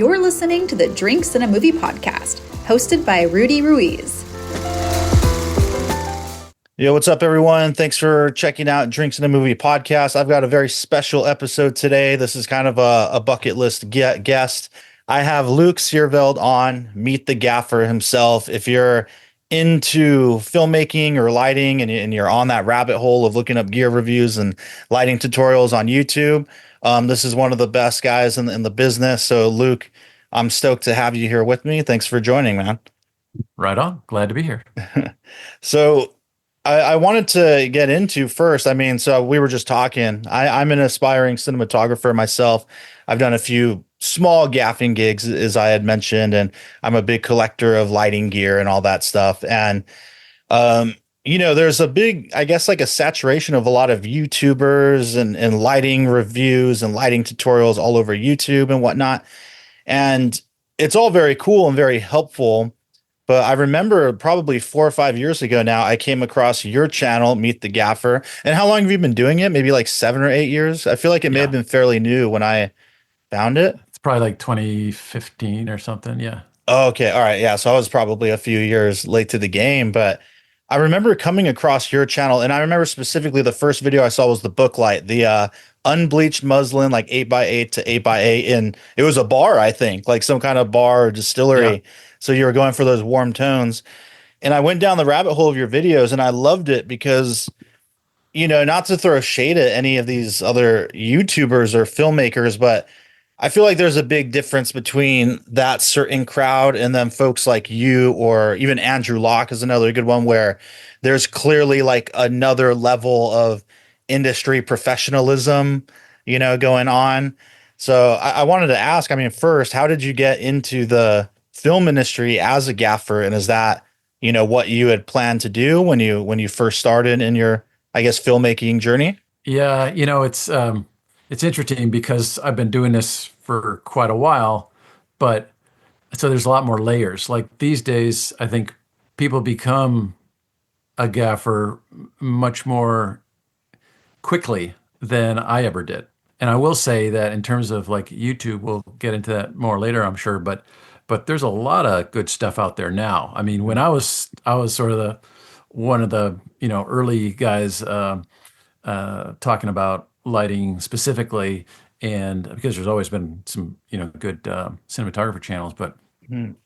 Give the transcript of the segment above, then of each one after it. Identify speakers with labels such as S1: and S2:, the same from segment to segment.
S1: You're listening to the Drinks in a Movie podcast, hosted by Rudy Ruiz.
S2: Yo, what's up, everyone? Thanks for checking out Drinks in a Movie podcast. I've got a very special episode today. This is kind of a bucket list guest. I have Luke Seerveld on, Meet the Gaffer himself. If you're into filmmaking or lighting and you're on that rabbit hole of looking up gear reviews and lighting tutorials on YouTube, this is one of the best guys in the business. So, Luke, I'm stoked to have you here with me. Thanks for joining, man.
S3: Right on. Glad to be here.
S2: So, I wanted to get into first. I mean, so we were just talking. I'm an aspiring cinematographer myself. I've done a few small gaffing gigs, as I had mentioned, and I'm a big collector of lighting gear and all that stuff. And, there's a big, I guess, like a saturation of a lot of YouTubers and lighting reviews and lighting tutorials all over YouTube and whatnot. And it's all very cool and very helpful. But I remember probably 4 or 5 years ago now, I came across your channel, Meet the Gaffer. And how long have you been doing it? Maybe like 7 or 8 years? I feel like it may have been fairly new when I found it.
S3: It's probably like 2015 or something. Yeah.
S2: Oh, okay. All right. Yeah. So I was probably a few years late to the game. But I remember coming across your channel. And I remember specifically the first video I saw was the book light, the unbleached muslin, like 8x8 to 8x8. And it was a bar, I think, like some kind of bar or distillery. Yeah. So you were going for those warm tones. And I went down the rabbit hole of your videos and I loved it because, not to throw shade at any of these other YouTubers or filmmakers, but I feel like there's a big difference between that certain crowd and then folks like you, or even Andrew Locke is another good one, where there's clearly like another level of industry professionalism, going on. So I wanted to ask, I mean, first, how did you get into the film industry as a gaffer, and is that what you had planned to do when you first started in your, I guess, filmmaking journey?
S3: Yeah, it's interesting because I've been doing this for quite a while, but so there's a lot more layers. Like these days, I think people become a gaffer much more quickly than I ever did. And I will say that in terms of like YouTube, we'll get into that more later, I'm sure, but there's a lot of good stuff out there now. I mean, when I was sort of one of the early guys talking about lighting specifically, and because there's always been some good cinematographer channels, but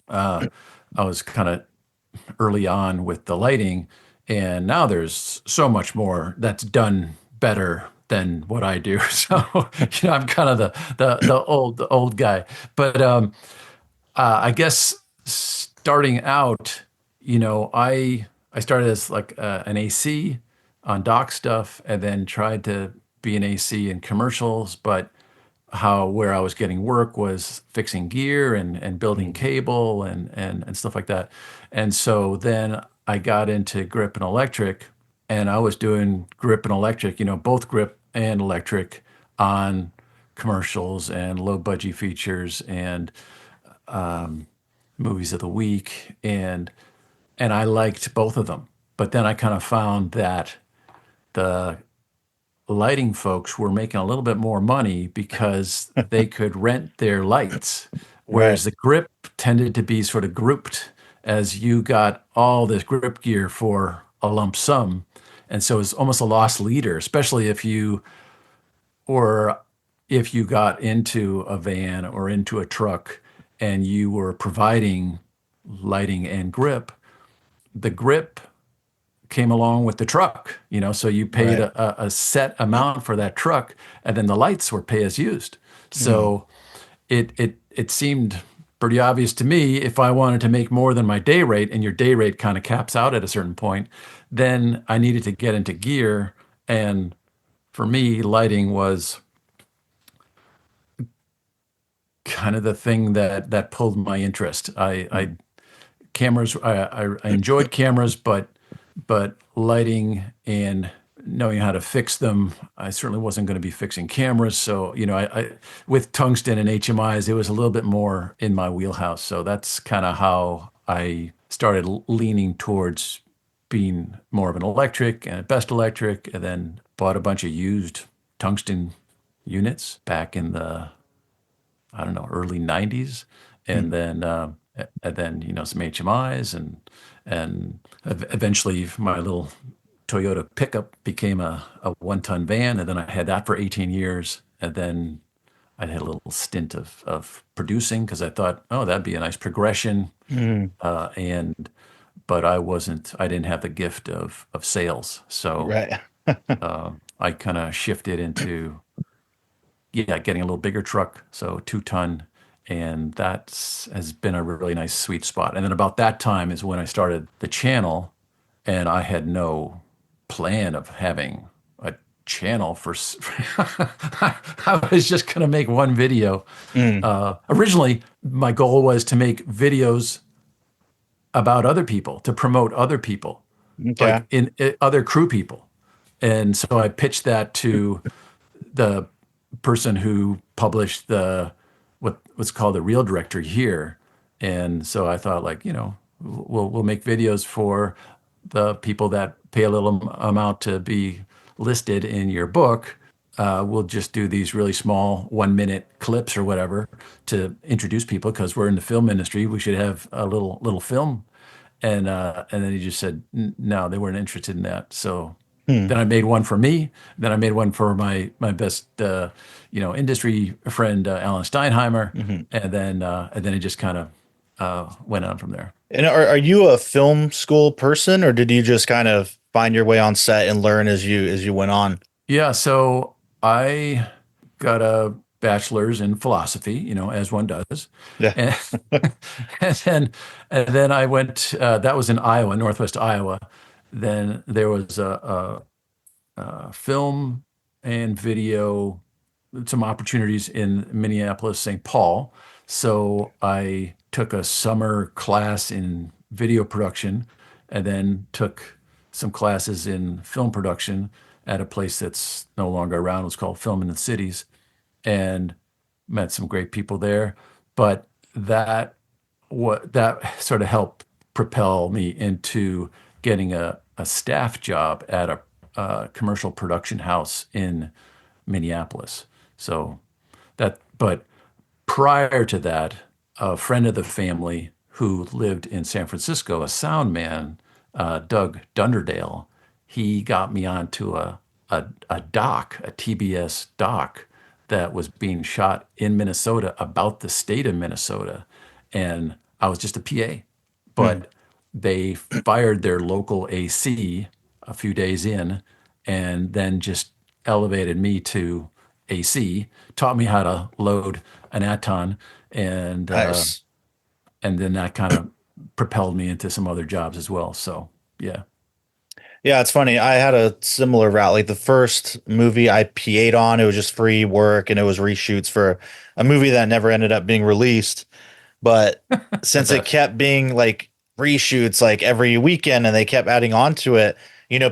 S3: I was kind of early on with the lighting, and now there's so much more that's done better than what I do. So I'm kind of the old guy, but. I guess starting out, I started as like an AC on doc stuff, and then tried to be an AC in commercials. But where I was getting work was fixing gear and building cable and stuff like that. And so then I got into grip and electric, and I was doing grip and electric, both grip and electric on commercials and low budget features and movies of the week, and I liked both of them. But then I kind of found that the lighting folks were making a little bit more money because they could rent their lights, whereas the grip tended to be sort of grouped as you got all this grip gear for a lump sum. And so it's almost a lost leader, especially if you got into a van or into a truck and you were providing lighting and grip. The grip came along with the truck, so you paid a set amount for that truck, and then the lights were pay as used. So it seemed pretty obvious to me, if I wanted to make more than my day rate, and your day rate kind of caps out at a certain point, then I needed to get into gear. And for me, lighting was kind of the thing that pulled my interest. I enjoyed cameras, but lighting and knowing how to fix them, I certainly wasn't going to be fixing cameras. So I with tungsten and HMIs, it was a little bit more in my wheelhouse. So that's kind of how I started leaning towards being more of an electric and best electric, and then bought a bunch of used tungsten units back in the I don't know, early '90s,
S2: Hmm.
S3: and then some HMIs, and eventually my little Toyota pickup became a 1-ton van, and then I had that for 18 years, and then I had a little stint of producing because I thought, oh, that'd be a nice progression,
S2: Hmm.
S3: and but I didn't have the gift of sales, so
S2: Right.
S3: I kind of shifted into getting a little bigger truck, so 2-ton, and that has been a really nice sweet spot. And then about that time is when I started the channel, and I had no plan of having a channel for. I was just going to make one video.
S2: Mm.
S3: Originally, my goal was to make videos about other people, to promote other people,
S2: Okay.
S3: like other crew people. And so I pitched that to the person who published what's called the reel directory here. And so I thought, like, we'll make videos for the people that pay a little amount to be listed in your book. We'll just do these really small 1-minute clips or whatever to introduce people because we're in the film industry. We should have a little film. And then he just said no, they weren't interested in that. So
S2: Hmm.
S3: then I made one for me. Then I made one for my best industry friend Alan Steinheimer,
S2: Hmm.
S3: and then it just kind of went on from there.
S2: And are you a film school person, or did you just kind of find your way on set and learn as you went on?
S3: Yeah, so I got a bachelor's in philosophy, as one does,
S2: Yeah.
S3: and and then and then I went. That was in Iowa, Northwest Iowa. Then there was film and video, some opportunities in Minneapolis, St. Paul. So I took a summer class in video production and then took some classes in film production at a place that's no longer around. It's called Film in the Cities, and met some great people there. But that sort of helped propel me into getting a staff job at a commercial production house in Minneapolis. So but prior to that, a friend of the family who lived in San Francisco, a sound man, Doug Dunderdale, he got me onto a doc, a TBS doc that was being shot in Minnesota about the state of Minnesota. And I was just a PA,
S2: Hmm.
S3: but they fired their local AC a few days in and then just elevated me to AC, taught me how to load an Aton, and uh,
S2: Nice.
S3: and then that kind of propelled me into some other jobs as well. So yeah,
S2: Yeah, it's funny. I had a similar route. Like the first movie I PA'd on, it was just free work and it was reshoots for a movie that never ended up being released. But
S3: I
S2: since it
S3: bet.
S2: kept being like reshoots like every weekend and they kept adding on to it,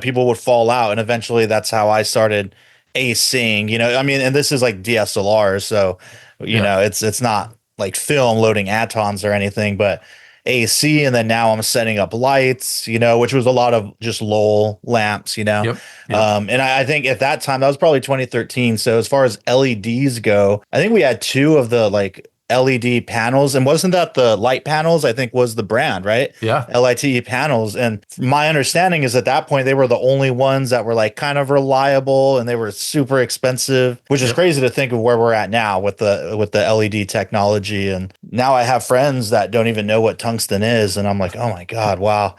S2: people would fall out. And eventually that's how I started acing, I mean, and this is like DSLR, so
S3: Yeah.
S2: it's not like film loading Atons or anything, but AC, and then now I'm setting up lights, which was a lot of just LOL lamps,
S3: Yep. Yep.
S2: and I think at that time that was probably 2013. So as far as LEDs go, I think we had two of the like LED panels, and wasn't that the light panels? I think was the brand, right?
S3: Yeah.
S2: LIT panels. And my understanding is at that point they were the only ones that were like kind of reliable and they were super expensive, which is
S3: Yep.
S2: crazy to think of where we're at now with the LED technology. And now I have friends that don't even know what tungsten is, and I'm like, oh my God, wow.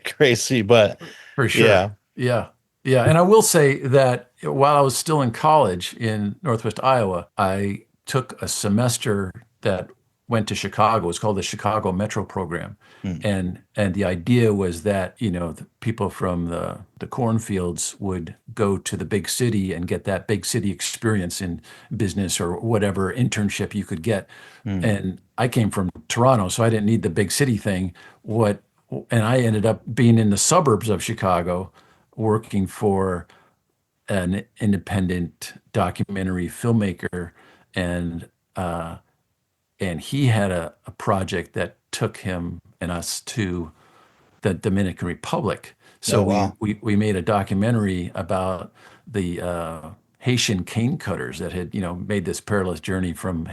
S2: Crazy. But
S3: For sure.
S2: yeah.
S3: Yeah. Yeah. And I will say that while I was still in college in Northwest Iowa, I took a semester that went to Chicago. It's called the Chicago Metro Program.
S2: Hmm.
S3: And the idea was that, the people from the cornfields would go to the big city and get that big city experience in business or whatever internship you could get.
S2: Hmm.
S3: And I came from Toronto, so I didn't need the big city thing. And I ended up being in the suburbs of Chicago, working for an independent documentary filmmaker, and and he had a project that took him and us to the Dominican Republic.
S2: Oh
S3: So we
S2: wow.
S3: we we made a documentary about the Haitian cane cutters that had, made this perilous journey from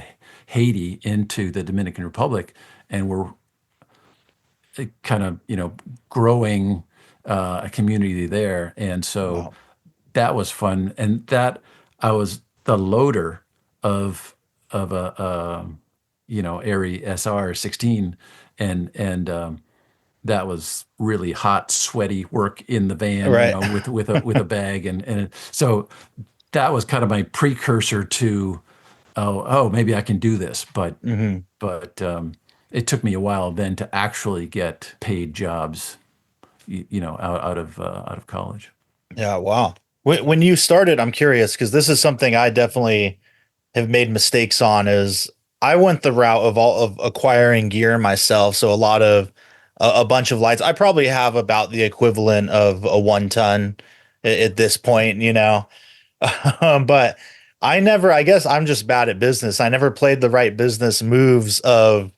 S3: Haiti into the Dominican Republic and were kind of, growing a community there. And so
S2: Wow.
S3: that was fun. And that I was the loader of a Airy SR 16, and that was really hot, sweaty work in the van,
S2: Right.
S3: with a bag, and so that was kind of my precursor to maybe I can do this,
S2: Hmm.
S3: but it took me a while then to actually get paid jobs, out of college.
S2: Yeah. Wow. When you started, I'm curious because this is something I definitely have made mistakes on. Is I went the route of all of acquiring gear myself. So a lot of a bunch of lights. I probably have about the equivalent of a 1 ton at this point, but I never, I guess I'm just bad at business. I never played the right business moves of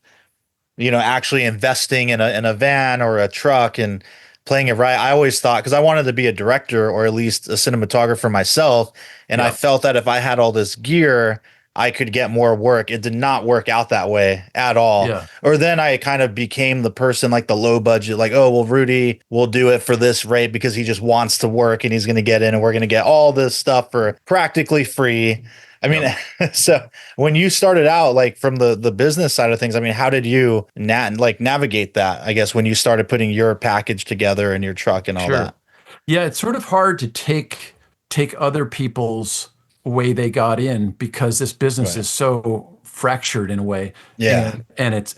S2: actually investing in a van or a truck and playing it right. I always thought because I wanted to be a director or at least a cinematographer myself, and I
S3: Yeah,
S2: felt that if I had all this gear, I could get more work. It did not work out that way at all.
S3: yeah,
S2: Or then I kind of became the person like the low budget, like, oh, well, Rudy will do it for this rate because he just wants to work and he's going to get in and we're going to get all this stuff for practically free. I mean,
S3: yep.
S2: so when you started out, like from the business side of things, I mean, how did you navigate that? I guess when you started putting your package together and your truck and all
S3: Sure.
S2: that.
S3: Yeah, it's sort of hard to take other people's way they got in because this business
S2: Right.
S3: is so fractured in a way,
S2: Yeah.
S3: and it's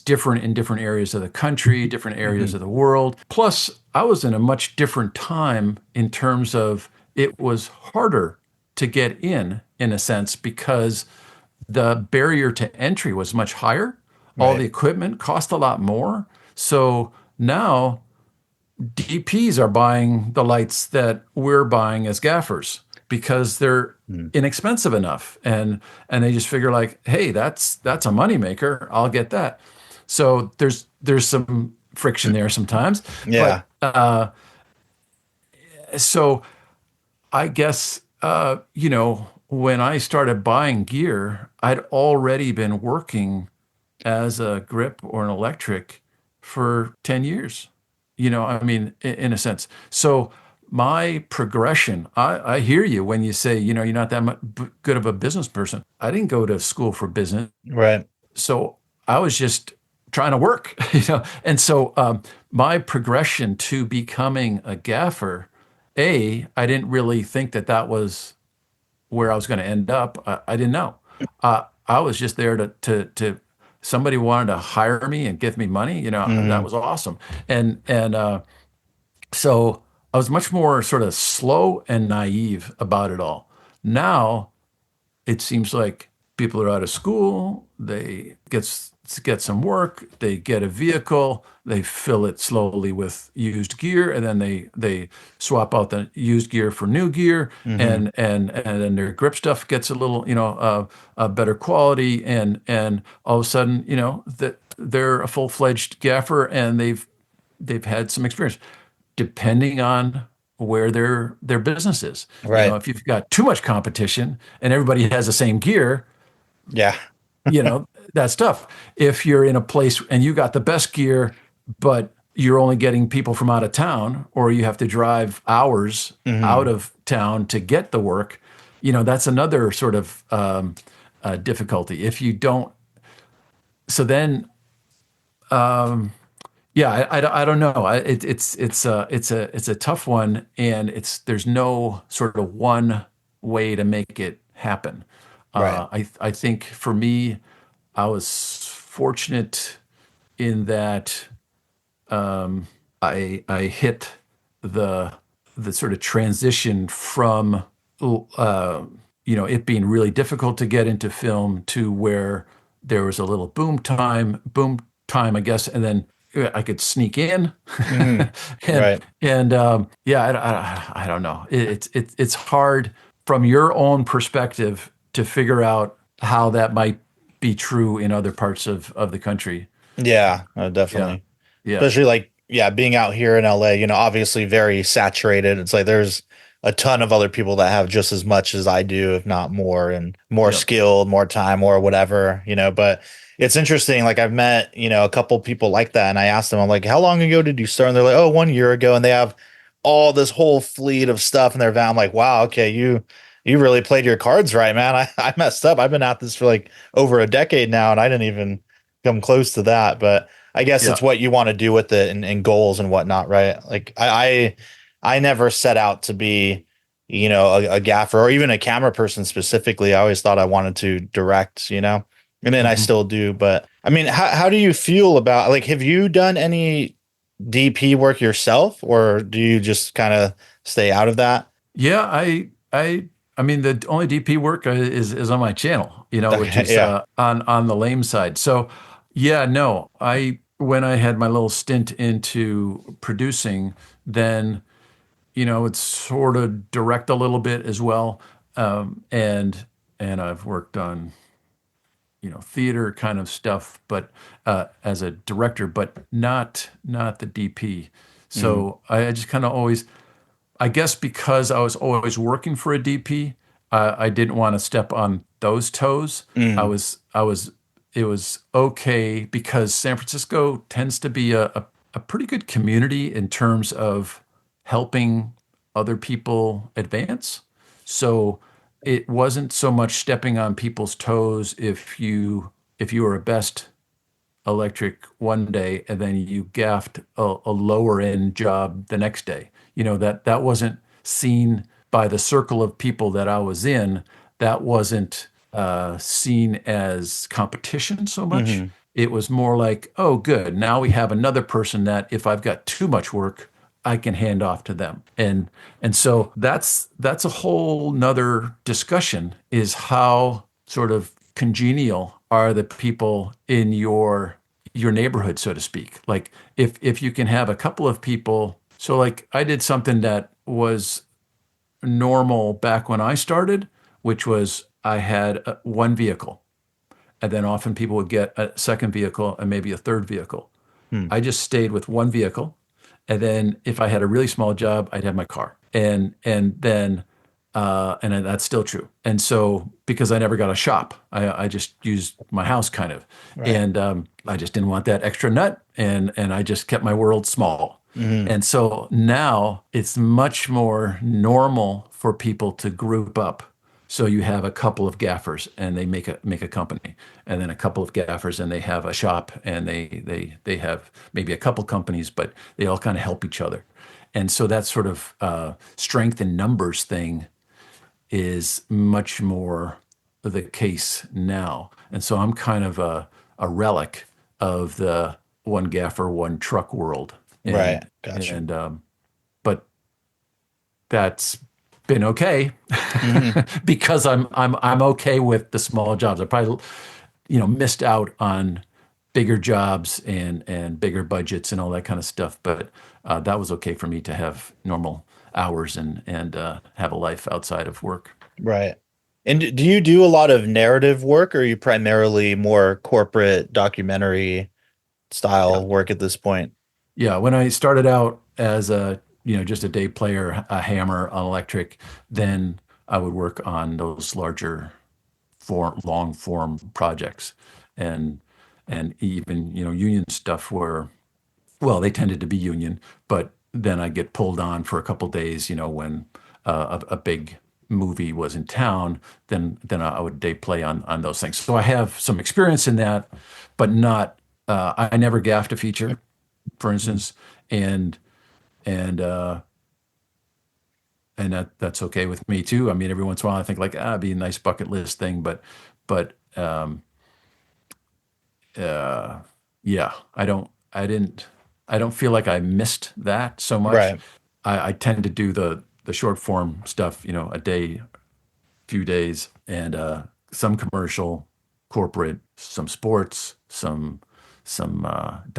S3: different in different areas of the country, different areas
S2: Hmm.
S3: of the world. Plus, I was in a much different time in terms of it was harder to get in a sense, because the barrier to entry was much higher. All the
S2: Right.
S3: equipment cost a lot more. So now DPs are buying the lights that we're buying as gaffers because they're
S2: Mm.
S3: inexpensive enough, and they just figure like, hey, that's a moneymaker. I'll get that. So there's some friction there sometimes, but
S2: Yeah.
S3: so I guess when I started buying gear, I'd already been working as a grip or an electric for 10 years. I mean, in a sense. So my progression, I hear you when you say, you're not that good of a business person. I didn't go to school for business.
S2: Right.
S3: So I was just trying to work, And so my progression to becoming a gaffer, I didn't really think that was where I was going to end up. I didn't know. I was just there to somebody wanted to hire me and give me money. That
S2: Hmm.
S3: was awesome. And so I was much more sort of slow and naive about it all. Now it seems like people are out of school, they get some work, they get a vehicle, they fill it slowly with used gear, and then they swap out the used gear for new gear,
S2: Hmm.
S3: and then their grip stuff gets a little, better quality, and all of a sudden, that they're a full-fledged gaffer, and they've had some experience, depending on where their business is.
S2: Right.
S3: If you've got too much competition and everybody has the same gear,
S2: Yeah.
S3: that's tough. If you're in a place and you got the best gear, but you're only getting people from out of town, or you have to drive hours out
S2: Hmm.
S3: of town to get the work, that's another sort of difficulty. If you don't, so then yeah, I don't know. It's a tough one, and there's no sort of one way to make it happen.
S2: Right.
S3: I think for me, I was fortunate in that I hit the the sort of transition from it being really difficult to get into film to where there was a little boom time, I guess, and then I could sneak in,
S2: Hmm.
S3: and
S2: Right.
S3: yeah, I don't know. It's hard from your own perspective to figure out how that might be true in other parts of the country.
S2: Yeah.
S3: Yeah,
S2: Definitely.
S3: yeah,
S2: Especially like, yeah, being out here in LA, obviously very saturated. It's like there's a ton of other people that have just as much as I do, if not more, and more
S3: Yep.
S2: skilled, more time, or whatever, but it's interesting. Like I've met, a couple people like that, and I asked them, I'm like, how long ago did you start? And they're like, oh, 1 year ago. And they have all this whole fleet of stuff in their van. I'm like, wow, okay, you really played your cards right, man. I messed up. I've been at this for like over a decade now, and I didn't even come close to that. But I guess
S3: Yeah.
S2: it's what you want to do with it and goals and whatnot, right? Like I never set out to be, a gaffer or even a camera person specifically. I always thought I wanted to direct, and then I
S3: Mhm.
S2: still do. But I mean, how do you feel about, like, have you done any DP work yourself, or do you just kind of stay out of that?
S3: Yeah, I mean the only DP work is on my channel, which
S2: Okay,
S3: is
S2: yeah.
S3: on the lame side. So, yeah, no, I when I had my little stint into producing, then it's sort of direct a little bit as well, and I've worked on theater kind of stuff, but as a director, but not the DP.
S2: Mm,
S3: So I just kind of always. I guess because I was always working for a DP, I didn't want to step on those toes.
S2: mm,
S3: It was okay because San Francisco tends to be a pretty good community in terms of helping other people advance. So it wasn't so much stepping on people's toes if you were a best electric one day and then you gaffed a lower end job the next day. That wasn't seen by the circle of people that I was in. That wasn't seen as competition so much.
S2: mm,
S3: It was more like, oh, good. Now we have another person that if I've got too much work, I can hand off to them. And so that's a whole nother discussion is how sort of congenial are the people in your neighborhood, so to speak. Like if you can have a couple of people. So like I did something that was normal back when I started, which was I had one vehicle, and then often people would get a second vehicle and maybe a third vehicle.
S2: mm,
S3: I just stayed with one vehicle, and then if I had a really small job, I'd have my car, and that's still true. And so because I never got a shop, I just used my house kind of,
S2: right.
S3: and I just didn't want that extra nut, and I just kept my world small.
S2: Mm,
S3: And so now it's much more normal for people to group up. So you have a couple of gaffers and they make a company, and then a couple of gaffers and they have a shop, and they have maybe a couple companies, but they all kind of help each other. And so that sort of strength in numbers thing is much more the case now. And so I'm kind of a relic of the one gaffer, one truck world.
S2: right.
S3: And
S2: Gotcha.
S3: and but that's been okay
S2: Hmm.
S3: because I'm okay with the small jobs. I probably missed out on bigger jobs and bigger budgets and all that kind of stuff, but that was okay for me to have normal hours and have a life outside of work.
S2: Right. And do you do a lot of narrative work, or are you primarily more corporate documentary
S3: Yeah.
S2: style work at this point?
S3: Yeah, when I started out as a just a day player, a hammer on electric, then I would work on those larger long form projects, and even union stuff where, well, they tended to be union, but then I get pulled on for a couple days, when a big movie was in town, then I would day play on those things. So I have some experience in that, but not. I never gaffed a feature, for
S2: Mhm.
S3: instance, and and uh, and that's okay with me too. I mean, every once in a while, I think like, it'd be a nice bucket list thing, but uh, yeah, I don't feel like I missed that so much.
S2: Right.
S3: I tend to do the short form stuff, a day, few days, and some commercial, corporate, some sports, some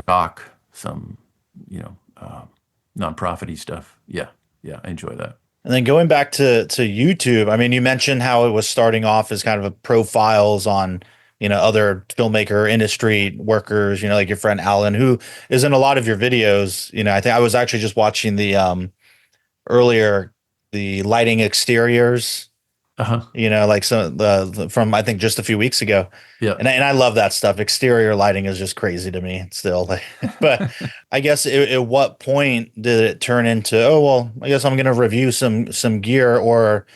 S3: doc, some you know nonprofity stuff. Yeah, yeah, I enjoy that.
S2: And then going back to YouTube, I mean, you mentioned how it was starting off as kind of a profiles on, other filmmaker industry workers, like your friend Alan, who is in a lot of your videos. I think I was actually just watching the earlier. the lighting exteriors,
S3: Uh-huh.
S2: like some from I think just a few weeks ago.
S3: Yeah.
S2: And I love that stuff. Exterior lighting is just crazy to me still. But I guess at what point did it turn into, oh well, I guess I'm going to review some gear, or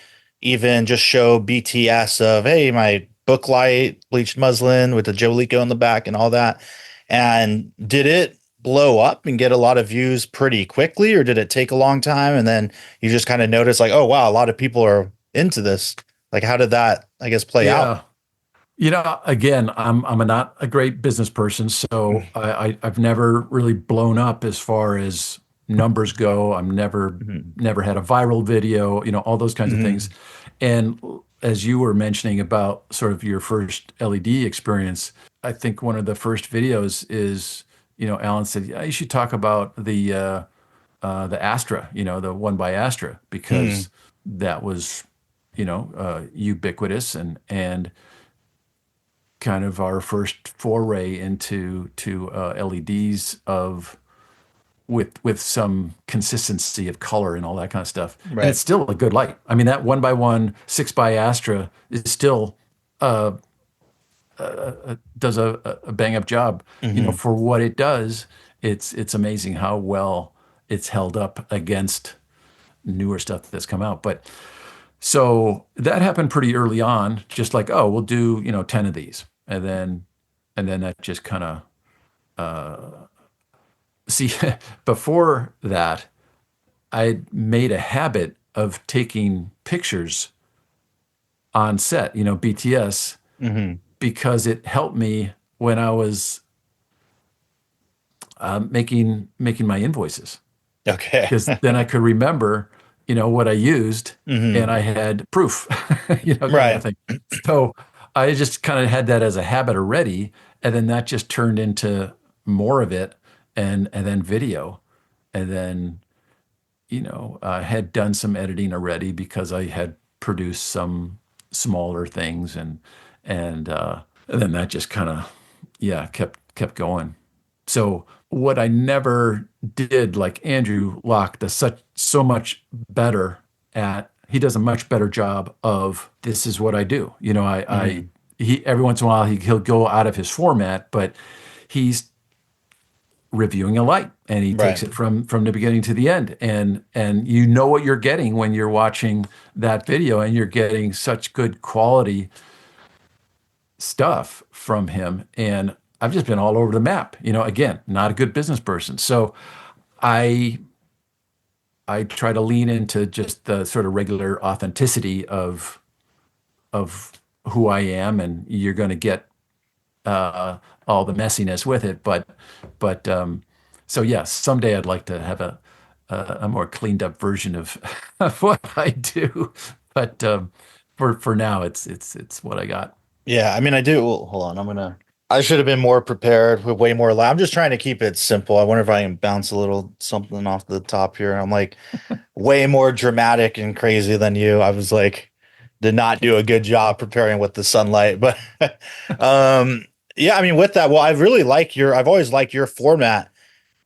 S2: even just show BTS of, hey, my book light bleached muslin with the Jolico in the back and all that. And did it blow up and get a lot of views pretty quickly, or did it take a long time? And then you just kind of notice like, oh wow, a lot of people are into this. Like, how did that, I guess, play out?
S3: Yeah. Again, I'm not a great business person, so I've never really blown up as far as numbers go. I'm
S2: Mhm.
S3: never had a viral video, all those kinds of things.
S2: Mhm.
S3: And as you were mentioning about sort of your first LED experience, I think one of the first videos is, Alan said, yeah, you should talk about the Astra, the one by Astra,
S2: Mhm.
S3: because that was, ubiquitous and kind of our first foray into to LEDs of with some consistency of color and all that kind of stuff. And
S2: Right.
S3: it's still a good light. I mean, that one by one 6 by Astra is still does a bang up job.
S2: Mhm.
S3: For what it does. It's amazing how well it's held up against newer stuff that's come out. But so that happened pretty early on, just like, oh, we'll do, 10 of these. And then that just kind of see before that, I made a habit of taking pictures on set, BTS,
S2: Mhm.
S3: because it helped me when I was making my invoices.
S2: Okay.
S3: Because then I could remember, what I used, and
S2: Mhm.
S3: I had proof, kind of a
S2: Right.
S3: thing. So I just kind of had that as a habit already, and then that just turned into more of it, and then video, and then I had done some editing already because I had produced some smaller things, and then that just kind of yeah kept going. So what I never did, like Andrew Locke does so much better at, he does a much better job of, this is what I do.
S2: Mhm.
S3: He every once in a while he'll go out of his format, but he's reviewing a light and he takes
S2: Right.
S3: it from the beginning to the end, and you know what you're getting when you're watching that video, and you're getting such good quality stuff from him. And I've just been all over the map. Again, not a good business person. So I I try to lean into just the sort of regular authenticity of who I am, and you're going to get uh, all the messiness with it. But so yes, someday I'd like to have a more cleaned up version of what I do. But for now, it's what I got.
S2: Yeah, I mean, I do. Well, hold on, I should have been more prepared with way more. I'm just trying to keep it simple. I wonder if I can bounce a little something off the top here. I'm like way more dramatic and crazy than you. I was like, did not do a good job preparing with the sunlight, but um, yeah. I mean, with that, well, I've always liked your format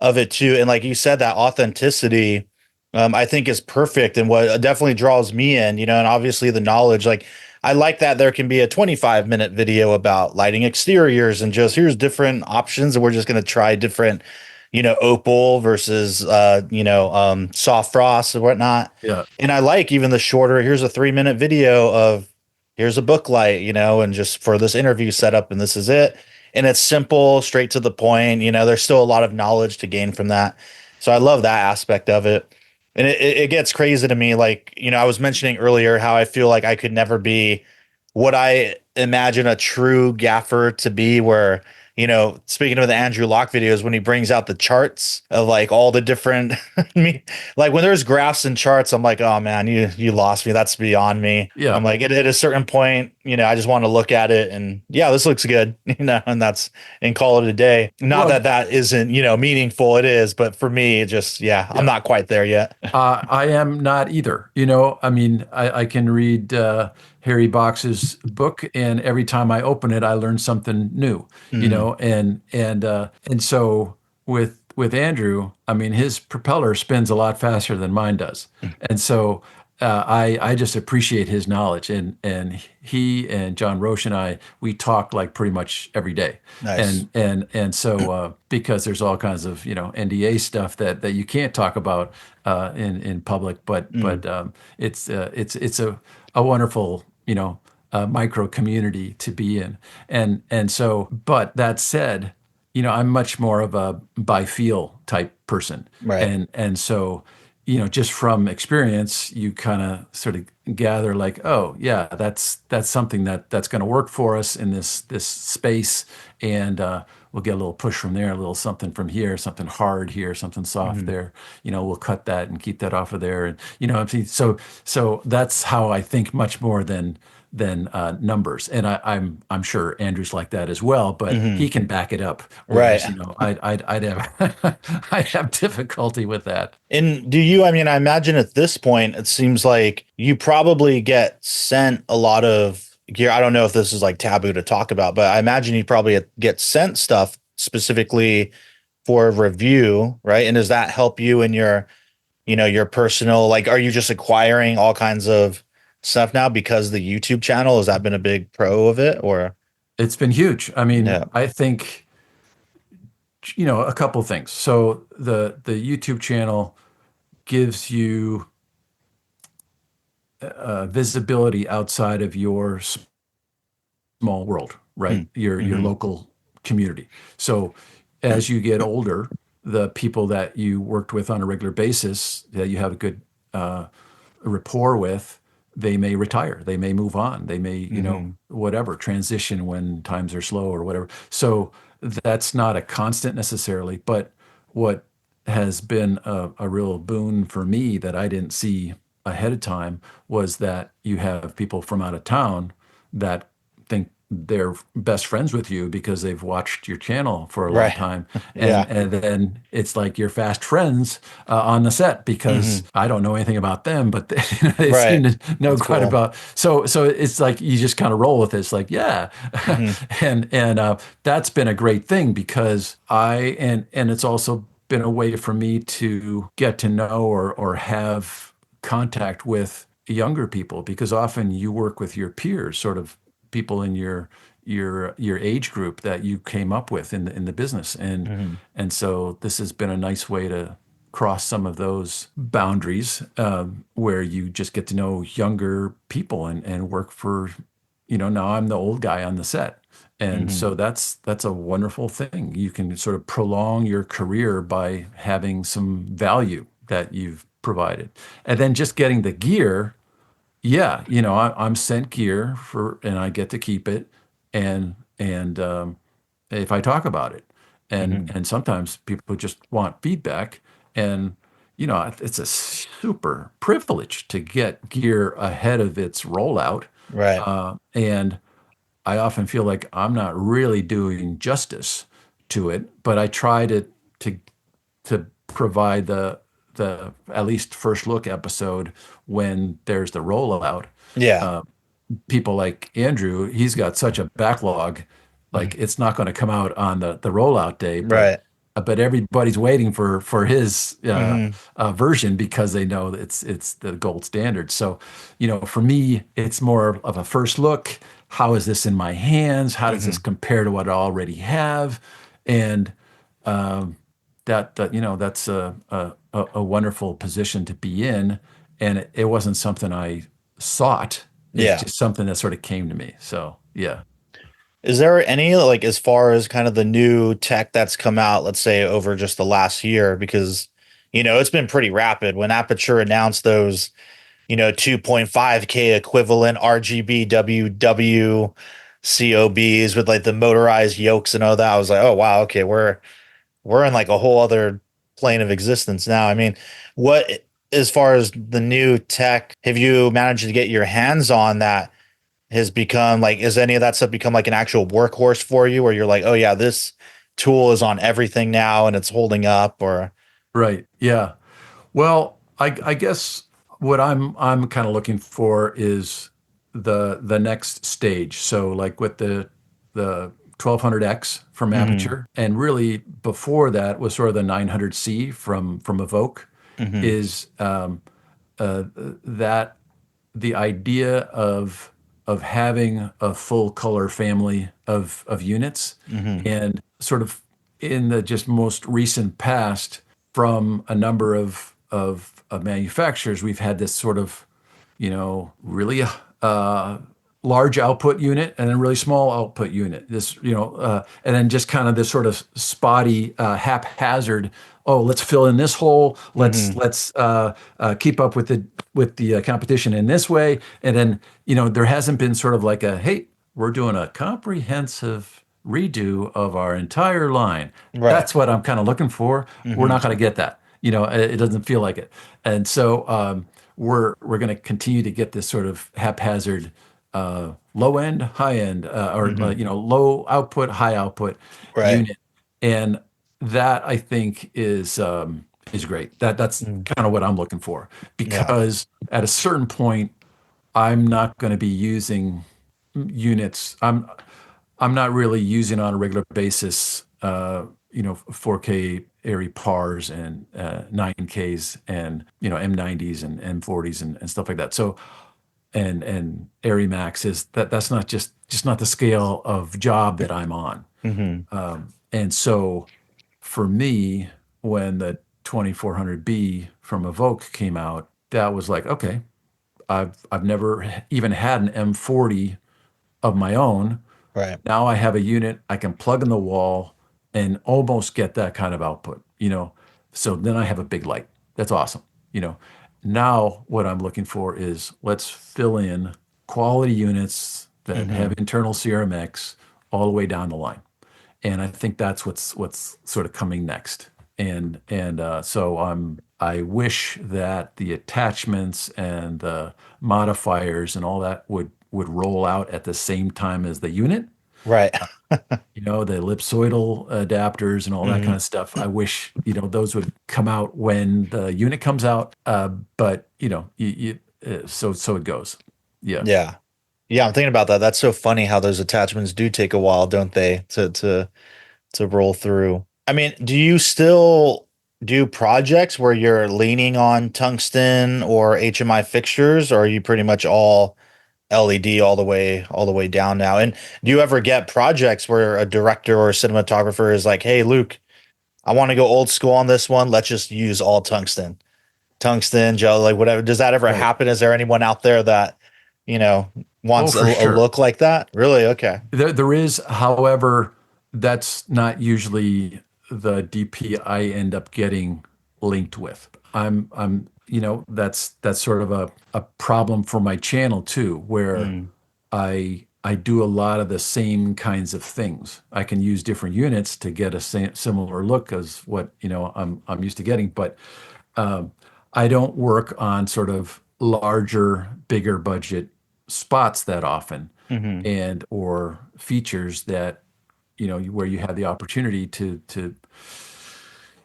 S2: of it too. And like you said, that authenticity, I think is perfect and what definitely draws me in, and obviously the knowledge, like I like that there can be a 25-minute video about lighting exteriors and just here's different options. And we're just going to try different, opal versus, soft frost and whatnot.
S3: Yeah.
S2: And I like even the shorter, here's a 3-minute video of here's a book light, and just for this interview setup and this is it, and it's simple, straight to the point. There's still a lot of knowledge to gain from that. So I love that aspect of it. And it gets crazy to me. Like, I was mentioning earlier how I feel like I could never be what I imagine a true gaffer to be, where, speaking of the Andrew Locke videos, when he brings out the charts of like all the different, like when there's graphs and charts, I'm like, oh man, you lost me. That's beyond me. I'm
S3: Yeah.
S2: like, at a certain point, I just want to look at it and yeah, this looks good, and call it a day. Not
S3: Well,
S2: that that isn't, meaningful. It is, but for me, it just, yeah, I'm
S3: yeah.
S2: not quite there yet.
S3: I am not either. I mean, I can read Harry Box's book, and every time I open it, I learn something new.
S2: Mhm.
S3: And so with Andrew, I mean, his propeller spins a lot faster than mine does, and so I just appreciate his knowledge, and he and John Roche and we talk like pretty much every day,
S2: Nice.
S3: and so because there's all kinds of NDA stuff that you can't talk about in public, but
S2: Mm,
S3: it's a wonderful micro community to be in, and so but that said, I'm much more of a by feel type person,
S2: right.
S3: and so just from experience, you kind of sort of gather like, oh yeah, that's something that's going to work for us in this space, and we'll get a little push from there, a little something from here, something hard here, something soft
S2: Hmm.
S3: there. We'll cut that and keep that off of there, and so that's how I think much more than numbers. And I'm sure Andrew's like that as well, but
S2: Hmm.
S3: he can back it up.
S2: Right.
S3: Whereas I'd have I'd have difficulty with that.
S2: And do you, I mean, I imagine at this point, it seems like you probably get sent a lot of gear. I don't know if this is like taboo to talk about, but I imagine you probably get sent stuff specifically for review, right? And does that help you in your personal, like, are you just acquiring all kinds of stuff now because the YouTube channel, has that been a big pro of it or?
S3: It's been huge. I mean,
S2: Yeah.
S3: I think a couple things. So the YouTube channel gives you visibility outside of your small world, right? Your
S2: Mm-hmm.
S3: local community. So as you get older, the people that you worked with on a regular basis that you have a good rapport with, they may retire, they may move on, they may,
S2: Mm-hmm.
S3: whatever, transition when times are slow or whatever. So that's not a constant necessarily, but what has been a real boon for me that I didn't see ahead of time was that you have people from out of town that think they're best friends with you because they've watched your channel for a long
S2: Right.
S3: time, and
S2: Yeah.
S3: and then it's like you're fast friends on the set because
S2: Mm-hmm.
S3: I don't know anything about them, but they seem
S2: Right.
S3: to know
S2: That's
S3: quite
S2: cool.
S3: about. So it's like you just kind of roll with it. It's like yeah,
S2: Mm-hmm.
S3: and that's been a great thing because and it's also been a way for me to get to know or have contact with younger people because often you work with your peers, sort of people in your age group that you came up with in the business,
S2: Mm-hmm.
S3: and so this has been a nice way to cross some of those boundaries where you just get to know younger people and work for now I'm the old guy on the set, and
S2: Mm-hmm.
S3: so that's a wonderful thing. You can sort of prolong your career by having some value that you've provided, and then just getting the gear. Yeah, I'm sent gear and I get to keep it, and if I talk about it, and
S2: Mm-hmm.
S3: and sometimes people just want feedback, and it's a super privilege to get gear ahead of its rollout,
S2: Right.
S3: and I often feel like I'm not really doing justice to it, but I try to to provide the at least first look episode when there's the rollout.
S2: Yeah.
S3: Uh, People like Andrew, he's got such a backlog, like
S2: Mhm.
S3: it's not going to come out on the rollout day,
S2: Right.
S3: but everybody's waiting for his
S2: Hmm.
S3: version because they know that it's the gold standard. So, for me, it's more of a first look. How is this in my hands? How does this
S2: Hmm.
S3: compare to what I already have? And um, that's a wonderful position to be in, and it wasn't something I sought. It's
S2: Yeah.
S3: just something that sort of came to me. So yeah.
S2: Is there any, like, as far as kind of the new tech that's come out, let's say over just the last year, because it's been pretty rapid when Aperture announced those, 2.5K equivalent RGB WW COBs with like the motorized yokes and all that. I was like, oh wow, okay, we're in like a whole other plane of existence now. I mean, what, as far as the new tech, have you managed to get your hands on that has become like, is any of that stuff become like an actual workhorse for you where you're like, oh yeah, this tool is on everything now and it's holding up or?
S3: Right. Yeah. Well, I guess what I'm kind of looking for is the next stage. So like with the 1200X from
S2: Hmm.
S3: Aperture, and really before that was sort of the 900C from Evoke,
S2: Hmm.
S3: is that the idea of having a full color family of units,
S2: Hmm.
S3: and sort of in the just most recent past, from a number of manufacturers, we've had this sort of, really large output unit and a really small output unit. This, and then just kind of this sort of spotty, haphazard. Oh, let's fill in this hole.
S2: Hmm.
S3: Let's keep up with the competition in this way. And then, there hasn't been sort of like a, hey, we're doing a comprehensive redo of our entire line.
S2: Right.
S3: That's what I'm kind of looking for. We're
S2: Hmm.
S3: not going to get that. It doesn't feel like it. And so we're going to continue to get this sort of haphazard, low end, high end, or
S2: Hmm.
S3: low output, high output
S2: Right.
S3: unit, and that I think is great. That's
S2: Mm.
S3: kind of what I'm looking for,
S2: Yeah.
S3: because at a certain point, I'm not going to be using units. I'm not really using on a regular basis, 4K Airy PARs and 9Ks and M90s and M40s and stuff like that. So and Airy Max is that's not just not the scale of job that I'm on.
S2: Hmm.
S3: And so for me, when the 2400B from Evoque came out, that was like, okay, I've never even had an M40 of my own.
S2: Right.
S3: Now I have a unit I can plug in the wall and almost get that kind of output. So then I have a big light. That's awesome. You know, Now what I'm looking for is, let's fill in quality units that have
S2: Hmm.
S3: internal CRMX all the way down the line. And I think that's what's sort of coming next. And I wish that the attachments and the modifiers and all that would roll out at the same time as the unit.
S2: Right.
S3: The ellipsoidal adapters and all that kind
S2: Hmm.
S3: of stuff. I wish, those would come out when the unit comes out. But so it goes. Yeah.
S2: Yeah. Yeah, I'm thinking about that. That's so funny how those attachments do take a while, don't they, to roll through. I mean, do you still do projects where you're leaning on tungsten or HMI fixtures, or are you pretty much all LED all the way down now? And do you ever get projects where a director or a cinematographer is like, "Hey, Luke, I want to go old school on this one. Let's just use all tungsten, gel, like whatever." Does that ever
S3: Right.
S2: happen? Is there anyone out there that, you know,
S3: Oh,
S2: wants
S3: for
S2: a
S3: sure.
S2: look like that? Really? Okay.
S3: There is, however, that's not usually the DP I end up getting linked with. That's sort of a problem for my channel too, where
S2: Mm,
S3: I do a lot of the same kinds of things. I can use different units to get a similar look as what I'm used to getting, but um, I don't work on sort of larger, bigger budget spots that often,
S2: hmm.
S3: and or features that where you have the opportunity to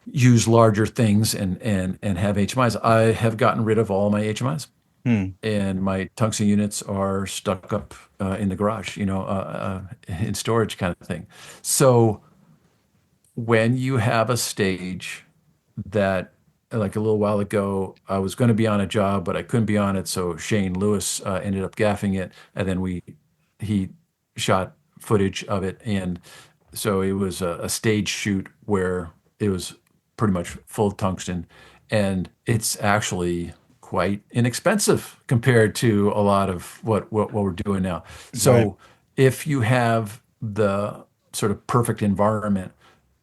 S3: use larger things and have HMIs. I have gotten rid of all my HMIs,
S2: Hmm.
S3: and my tungsten units are stuck up in the garage, in storage kind of thing. So when you have a stage that, like a little while ago, I was going to be on a job, but I couldn't be on it. So Shane Lewis ended up gaffing it, and then he shot footage of it, and so it was a stage shoot where it was pretty much full tungsten, and it's actually quite inexpensive compared to a lot of what we're doing now.
S2: Right.
S3: So if you have the sort of perfect environment,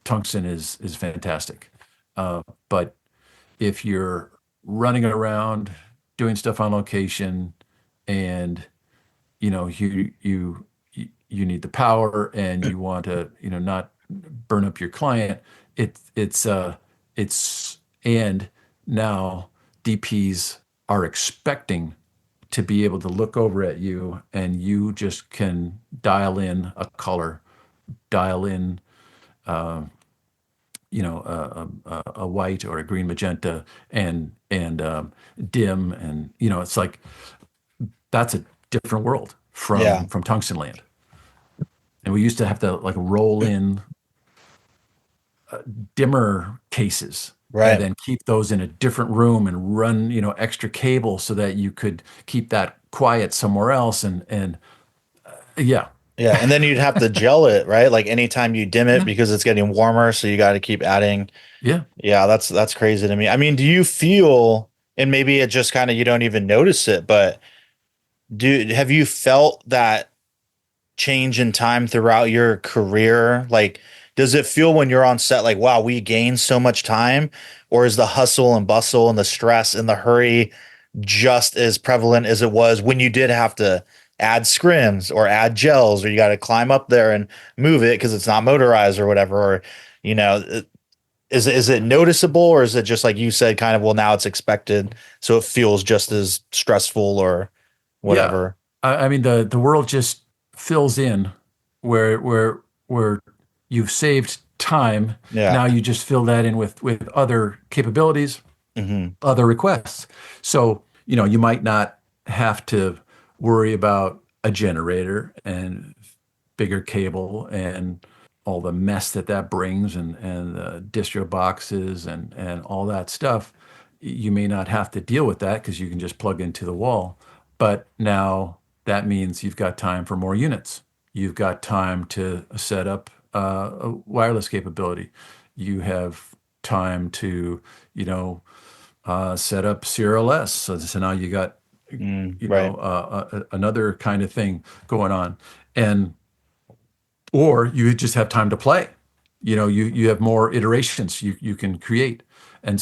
S3: tungsten is fantastic. But if you're running around doing stuff on location, and you need the power, and you want to not burn up your client, it's and now DPs are expecting to be able to look over at you, and you just can dial in a color, dial in a white or a green magenta, and dim, and it's like, that's a different world
S2: Yeah.
S3: from tungsten land. And we used to have to like roll in dimmer cases and
S2: Right.
S3: then keep those in a different room and run, extra cable so that you could keep that quiet somewhere else. And yeah,
S2: Yeah, and then you'd have to gel it, right? Like anytime you dim it
S3: yeah,
S2: because it's getting warmer, so you got to keep adding.
S3: yeah,
S2: Yeah, that's crazy to me. I mean, do you feel, and maybe it just kind of you don't even notice it, but have you felt that change in time throughout your career? Like, does it feel when you're on set like, wow, we gained so much time? Or is the hustle and bustle and the stress and the hurry just as prevalent as it was when you did have to add scrims or add gels or you got to climb up there and move it because it's not motorized or whatever? Or, you know, is it noticeable or is it just like you said, kind of, well, now it's expected, so it feels just as stressful or
S3: yeah.
S2: whatever?
S3: I mean, the world just fills in where you've saved time.
S2: Yeah.
S3: Now you just fill that in with other capabilities,
S2: Hmm.
S3: other requests. So, you might not have to worry about a generator and bigger cable and all the mess that brings, and distro boxes and all that stuff. You may not have to deal with that because you can just plug into the wall. But now that means you've got time for more units. You've got time to set up a wireless capability. You have time to, set up CRLS. So now you got,
S2: Right.
S3: another kind of thing going on. And or you just have time to play. You have more iterations you can create. And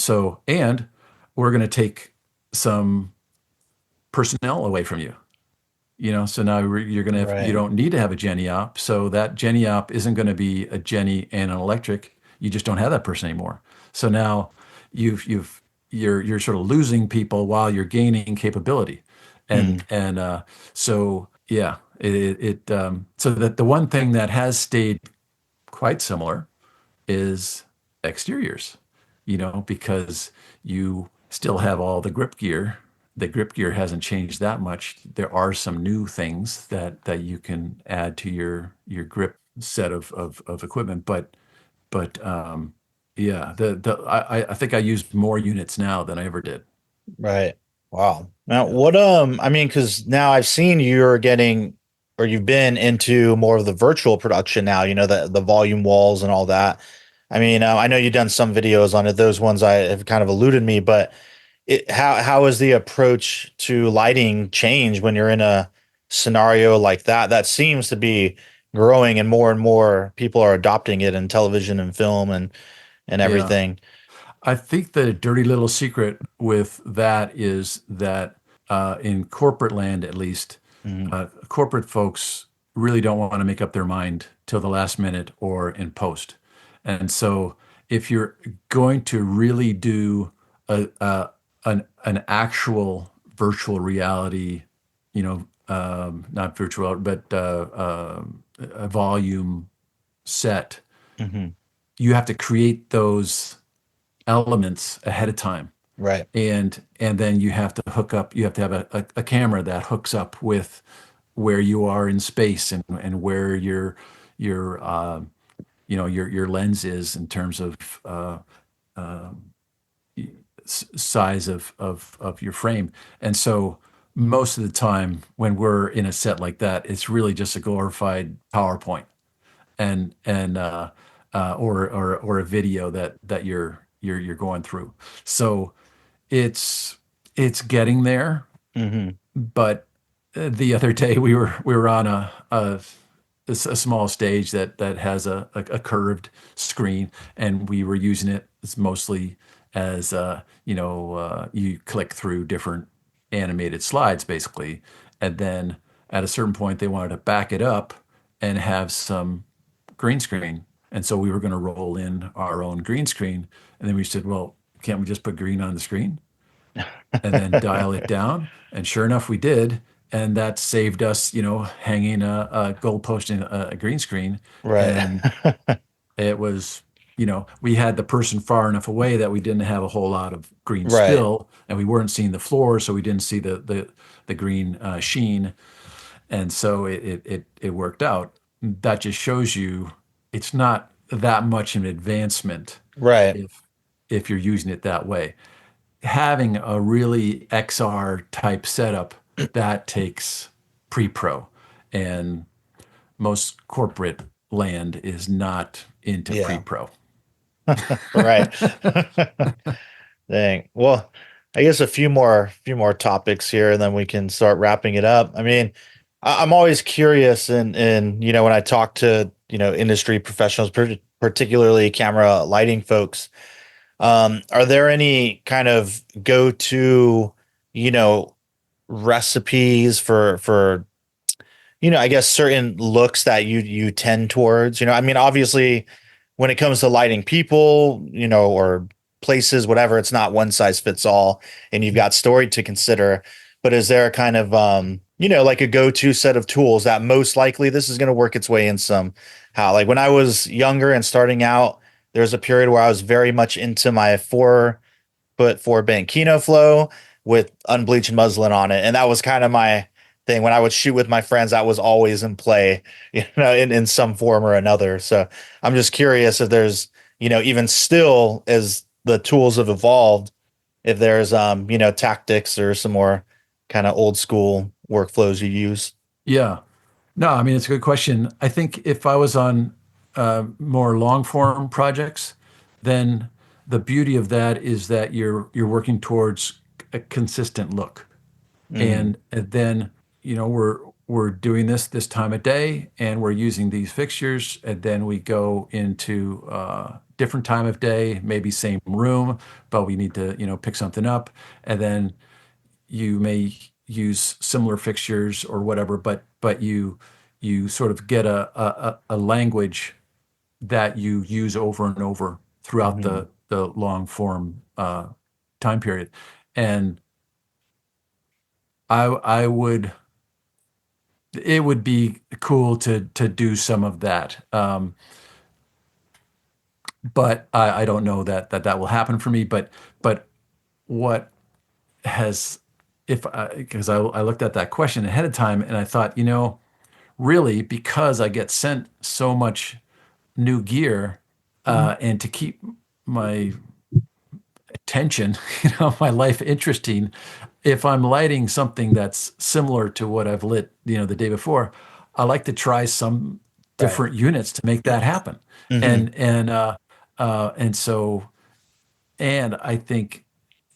S3: we're going to take some personnel away from you. So now you're going to have, you
S2: Right.
S3: don't need to have a Jenny op. So that Jenny op isn't going to be a Jenny and an electric. You just don't have that person anymore. So now you're sort of losing people while you're gaining capability.
S2: Hmm.
S3: And so yeah, so that the one thing that has stayed quite similar is exteriors, because you still have all the grip gear. The grip gear hasn't changed that much. There are some new things that you can add to your grip set of equipment, but yeah, I think I used more units now than I ever did.
S2: Right. Wow. Now,
S3: Yeah,
S2: what, I mean, because now I've seen you're getting, or you've been into more of the virtual production now, the volume walls and all that. I mean, I know you've done some videos on it. Those ones I have kind of eluded me, but how is the approach to lighting change when you're in a scenario like that? That seems to be growing and more people are adopting it in television and film and
S3: yeah.
S2: everything.
S3: I think the dirty little secret with that is that in corporate land, at least,
S2: Mhm.
S3: corporate folks really don't want to make up their mind till the last minute or in post. And so, if you're going to really do an actual virtual reality, not virtual, but a volume set,
S2: Mhm.
S3: you have to create those elements ahead of time,
S2: Right.
S3: and then you have to have a camera that hooks up with where you are in space, and where your lens is in terms of size of your frame. And so most of the time when we're in a set like that, it's really just a glorified PowerPoint, and or a video that you're going through. So it's it's getting there.
S2: Mhm.
S3: But the other day we were on a small stage that has a curved screen, and we were using it as mostly as you click through different animated slides basically, and then at a certain point they wanted to back it up and have some green screen. And so we were going to roll in our own green screen, and then we said, well, can't we just put green on the screen and then dial it down? And sure enough, we did. And that saved us, hanging a goalpost in a green screen.
S2: Right.
S3: And it was, we had the person far enough away that we didn't have a whole lot of green
S2: Right.
S3: spill, and we weren't seeing the floor, so we didn't see the green sheen. And so it worked out. That just shows you it's not that much an advancement
S2: Right.
S3: if if you're using it that way. Having a really XR type setup that takes pre-pro, and most corporate land is not into
S2: Yeah.
S3: pre-pro.
S2: Right. Dang. Well, I guess a few more topics here, and then we can start wrapping it up. I mean, I'm always curious, and when I talk to industry professionals, particularly camera lighting folks, are there any kind of go-to, you know, recipes for I guess certain looks that you tend towards? I mean, obviously, when it comes to lighting people, or places, whatever, it's not one size fits all, and you've got story to consider. But is there a kind of like a go-to set of tools that most likely this is going to work its way in some how? Like when I was younger and starting out, there was a period where I was very much into my 4 foot 4 Bankino flow with unbleached muslin on it. And that was kind of my thing when I would shoot with my friends. That was always in play, in some form or another. So I'm just curious if there's, even still as the tools have evolved, if there's, tactics or some more kind of old school workflows you use.
S3: Yeah. No, I mean, it's a good question. I think if I was on more long form projects, then the beauty of that is that you're working towards a consistent look.
S2: Hmm.
S3: And then, we're doing this time of day and we're using these fixtures, and then we go into different time of day, maybe same room, but we need to, pick something up. And then you may use similar fixtures or whatever, but you sort of get a language that you use over and over throughout
S2: Hmm.
S3: the long form time period. And I would it would be cool to do some of that. But I don't know that will happen for me. But what has if because I looked at that question ahead of time and I thought, really, because I get sent so much new gear, and to keep my attention, my life interesting, if I'm lighting something that's similar to what I've lit, the day before, I like to try some
S2: Right.
S3: different units to make that happen.
S2: Hmm.
S3: And so, and I think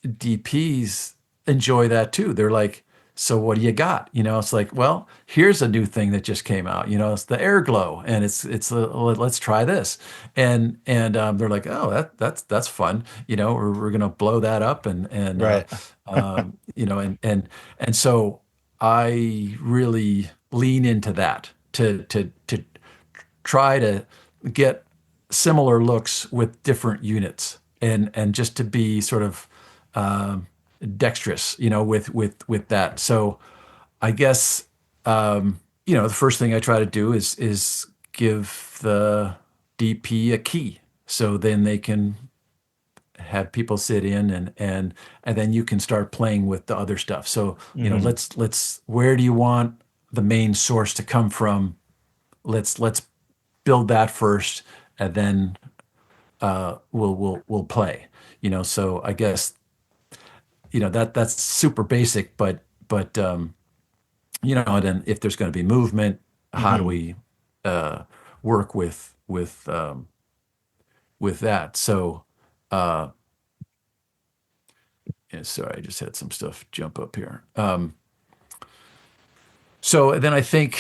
S3: DPs enjoy that too. They're like, so what do you got? It's like, well, here's a new thing that just came out. It's the air glow, and let's try this. And they're like, oh, that's fun. We're gonna blow that up,
S2: Right.
S3: and so I really lean into that to try to get similar looks with different units, and just to be sort of dexterous, with that. So I guess the first thing I try to do is give the DP a key, so then they can have people sit in, and then you can start playing with the other stuff. So
S2: Hmm.
S3: let's where do you want the main source to come from? Let's build that first, and then we'll play. So I guess that's super basic, but and then if there's going to be movement, how do
S2: Hmm.
S3: we uh, work with that? So yeah, sorry, I just had some stuff jump up here. So then I think,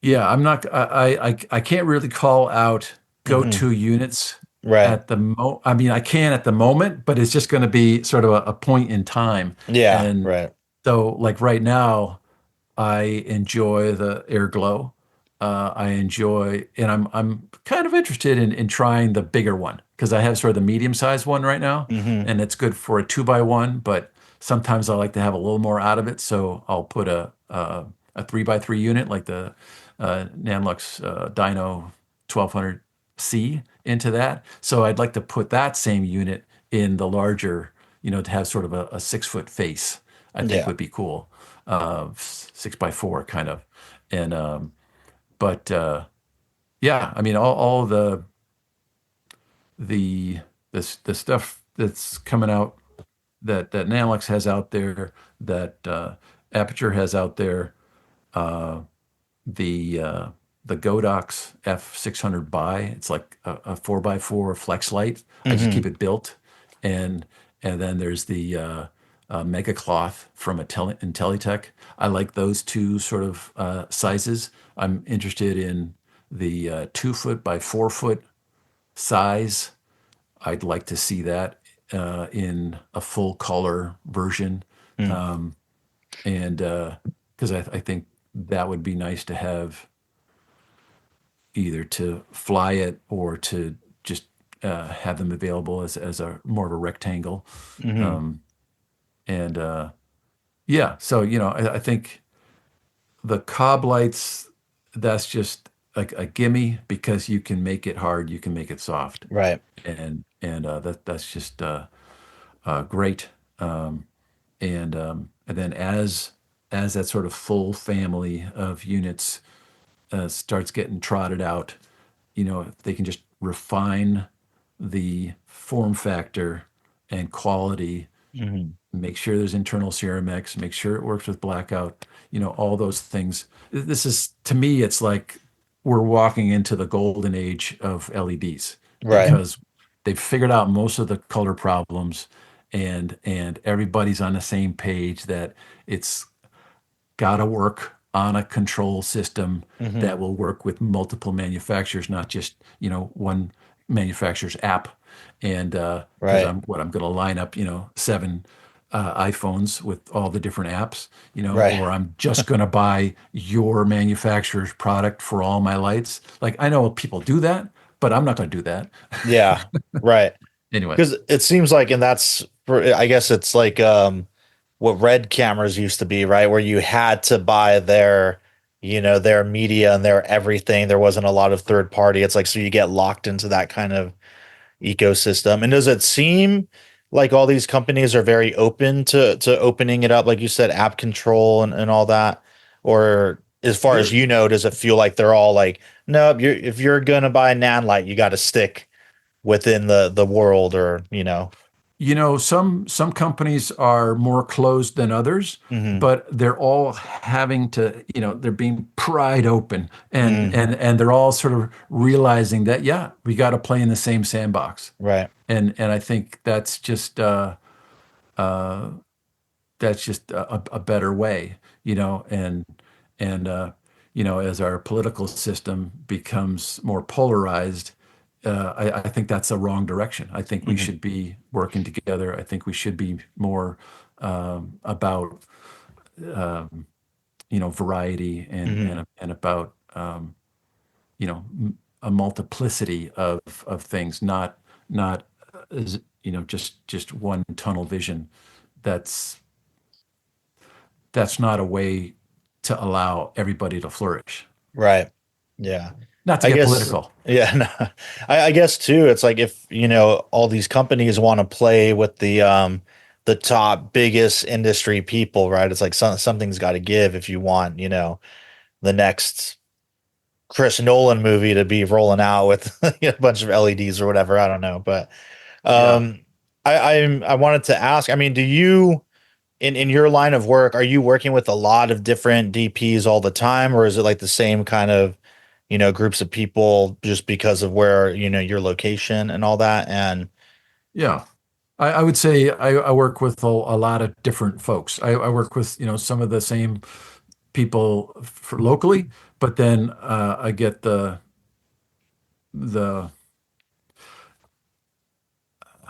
S3: yeah, I'm not. I can't really call out
S2: Hmm.
S3: go-to units
S2: Right.
S3: at the I mean, I can at the moment, but it's just going to be sort of a point in time.
S2: Yeah.
S3: And
S2: Right.
S3: so, like right now, I enjoy the air glow. I enjoy, and I'm kind of interested in trying the bigger one because I have sort of the medium sized one right now,
S2: Hmm.
S3: and it's good for a 2x1. But sometimes I like to have a little more out of it, so I'll put a 3x3 unit like the Namlux Dyno 1200C into that. So I'd like to put that same unit in the larger, to have sort of a 6 foot face. I think
S2: Yeah.
S3: would be cool, 6x4 kind of. And but yeah, I mean all the the the stuff that's coming out that Nanlix has out there, that Aperture has out there, uh, the uh, the Godox F600 by. It's like a 4x4 flex light. I just
S2: Hmm.
S3: keep it built, and then there's the Mega Cloth from Intelitech. I like those two sort of sizes. I'm interested in the 2 foot by 4 foot size. I'd like to see that in a full color version, um, and because I think that would be nice to have, either to fly it or to just have them available as a more of a rectangle.
S2: Hmm.
S3: Um, and yeah, so I think the cob lights, that's just a gimme, because you can make it hard, you can make it soft,
S2: Right.
S3: and that's just great. And then as that sort of full family of units starts getting trotted out, if they can just refine the form factor and quality,
S2: Hmm.
S3: make sure there's internal Ceramics, make sure it works with blackout, all those things. This is, to me, it's like we're walking into the golden age of LEDs,
S2: Right.
S3: because they've figured out most of the color problems, and everybody's on the same page that it's got to work on a control system
S2: Hmm.
S3: that will work with multiple manufacturers, not just one manufacturer's app. And because
S2: Right.
S3: I'm going to line up seven iPhones with all the different apps,
S2: Right.
S3: or I'm just going to buy your manufacturer's product for all my lights. Like, I know people do that, but I'm not going to do that.
S2: Yeah. Right.
S3: Anyway.
S2: Because it seems like, and I guess it's like what red cameras used to be, right? Where you had to buy their media and their everything. There wasn't a lot of third party. It's like, so you get locked into that kind of ecosystem. And does it seem like all these companies are very open to opening it up, like you said, app control and all that? Or as far as
S3: There,
S2: you know, does it feel like they're all like, nope, if you're gonna buy nan light, you got to stick within the world, or
S3: some companies are more closed than others,
S2: Hmm.
S3: but they're all having to, they're being pried open, and
S2: Mm,
S3: and they're all sort of realizing that, yeah, we got to play in the same sandbox.
S2: right.
S3: And I think that's just a better way, and as our political system becomes more polarized, I think that's a wrong direction. I think we
S2: Hmm.
S3: should be working together. I think we should be more about variety,
S2: Hmm.
S3: and about a multiplicity of things, not just one tunnel vision. That's that's not a way to allow everybody to flourish.
S2: Right. Yeah.
S3: Not to
S2: I
S3: get
S2: guess,
S3: political.
S2: yeah, no, I guess too, it's like if, all these companies want to play with the top biggest industry people, right? It's like something's got to give if you want, the next Chris Nolan movie to be rolling out with a bunch of LEDs or whatever. I don't know. But
S3: Yeah.
S2: um I wanted to ask, I mean, do you in your line of work, are you working with a lot of different DPs all the time, or is it like the same kind of, groups of people just because of where, your location and all that? And
S3: Yeah. I would say I work with a lot of different folks. I work with, some of the same people for locally, but then I get the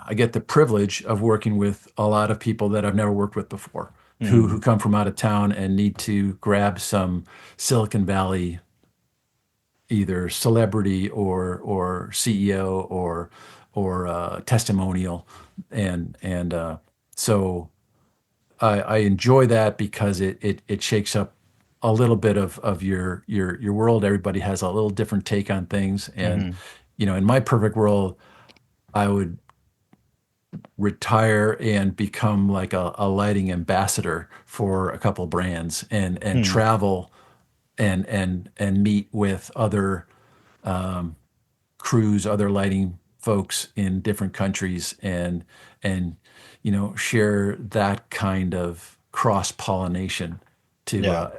S3: I get the privilege of working with a lot of people that I've never worked with before, who
S2: Mhm.
S3: come from out of town and need to grab some Silicon Valley, either celebrity or CEO or testimonial, and so I enjoy that, because it shakes up a little bit of your world. Everybody has a little different take on things, and
S2: Mhm.
S3: in my perfect world, I would retire and become like a lighting ambassador for a couple brands, and
S2: Mhm.
S3: travel and meet with other crews, other lighting folks in different countries and share that kind of cross pollination to
S2: Yeah.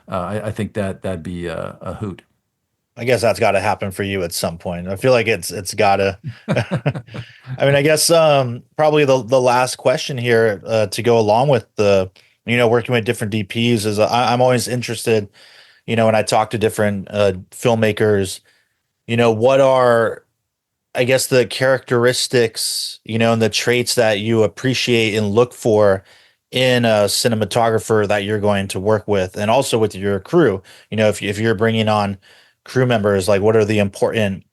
S3: I think that'd be a hoot.
S2: I guess that's got to happen for you at some point. I feel like it's got to. I mean, I guess probably the last question here to go along with the working with different DPs is I'm always interested, when I talk to different filmmakers, what are, I guess, the characteristics, and the traits that you appreciate and look for in a cinematographer that you're going to work with, and also with your crew. If you're bringing on crew members, like what are the important,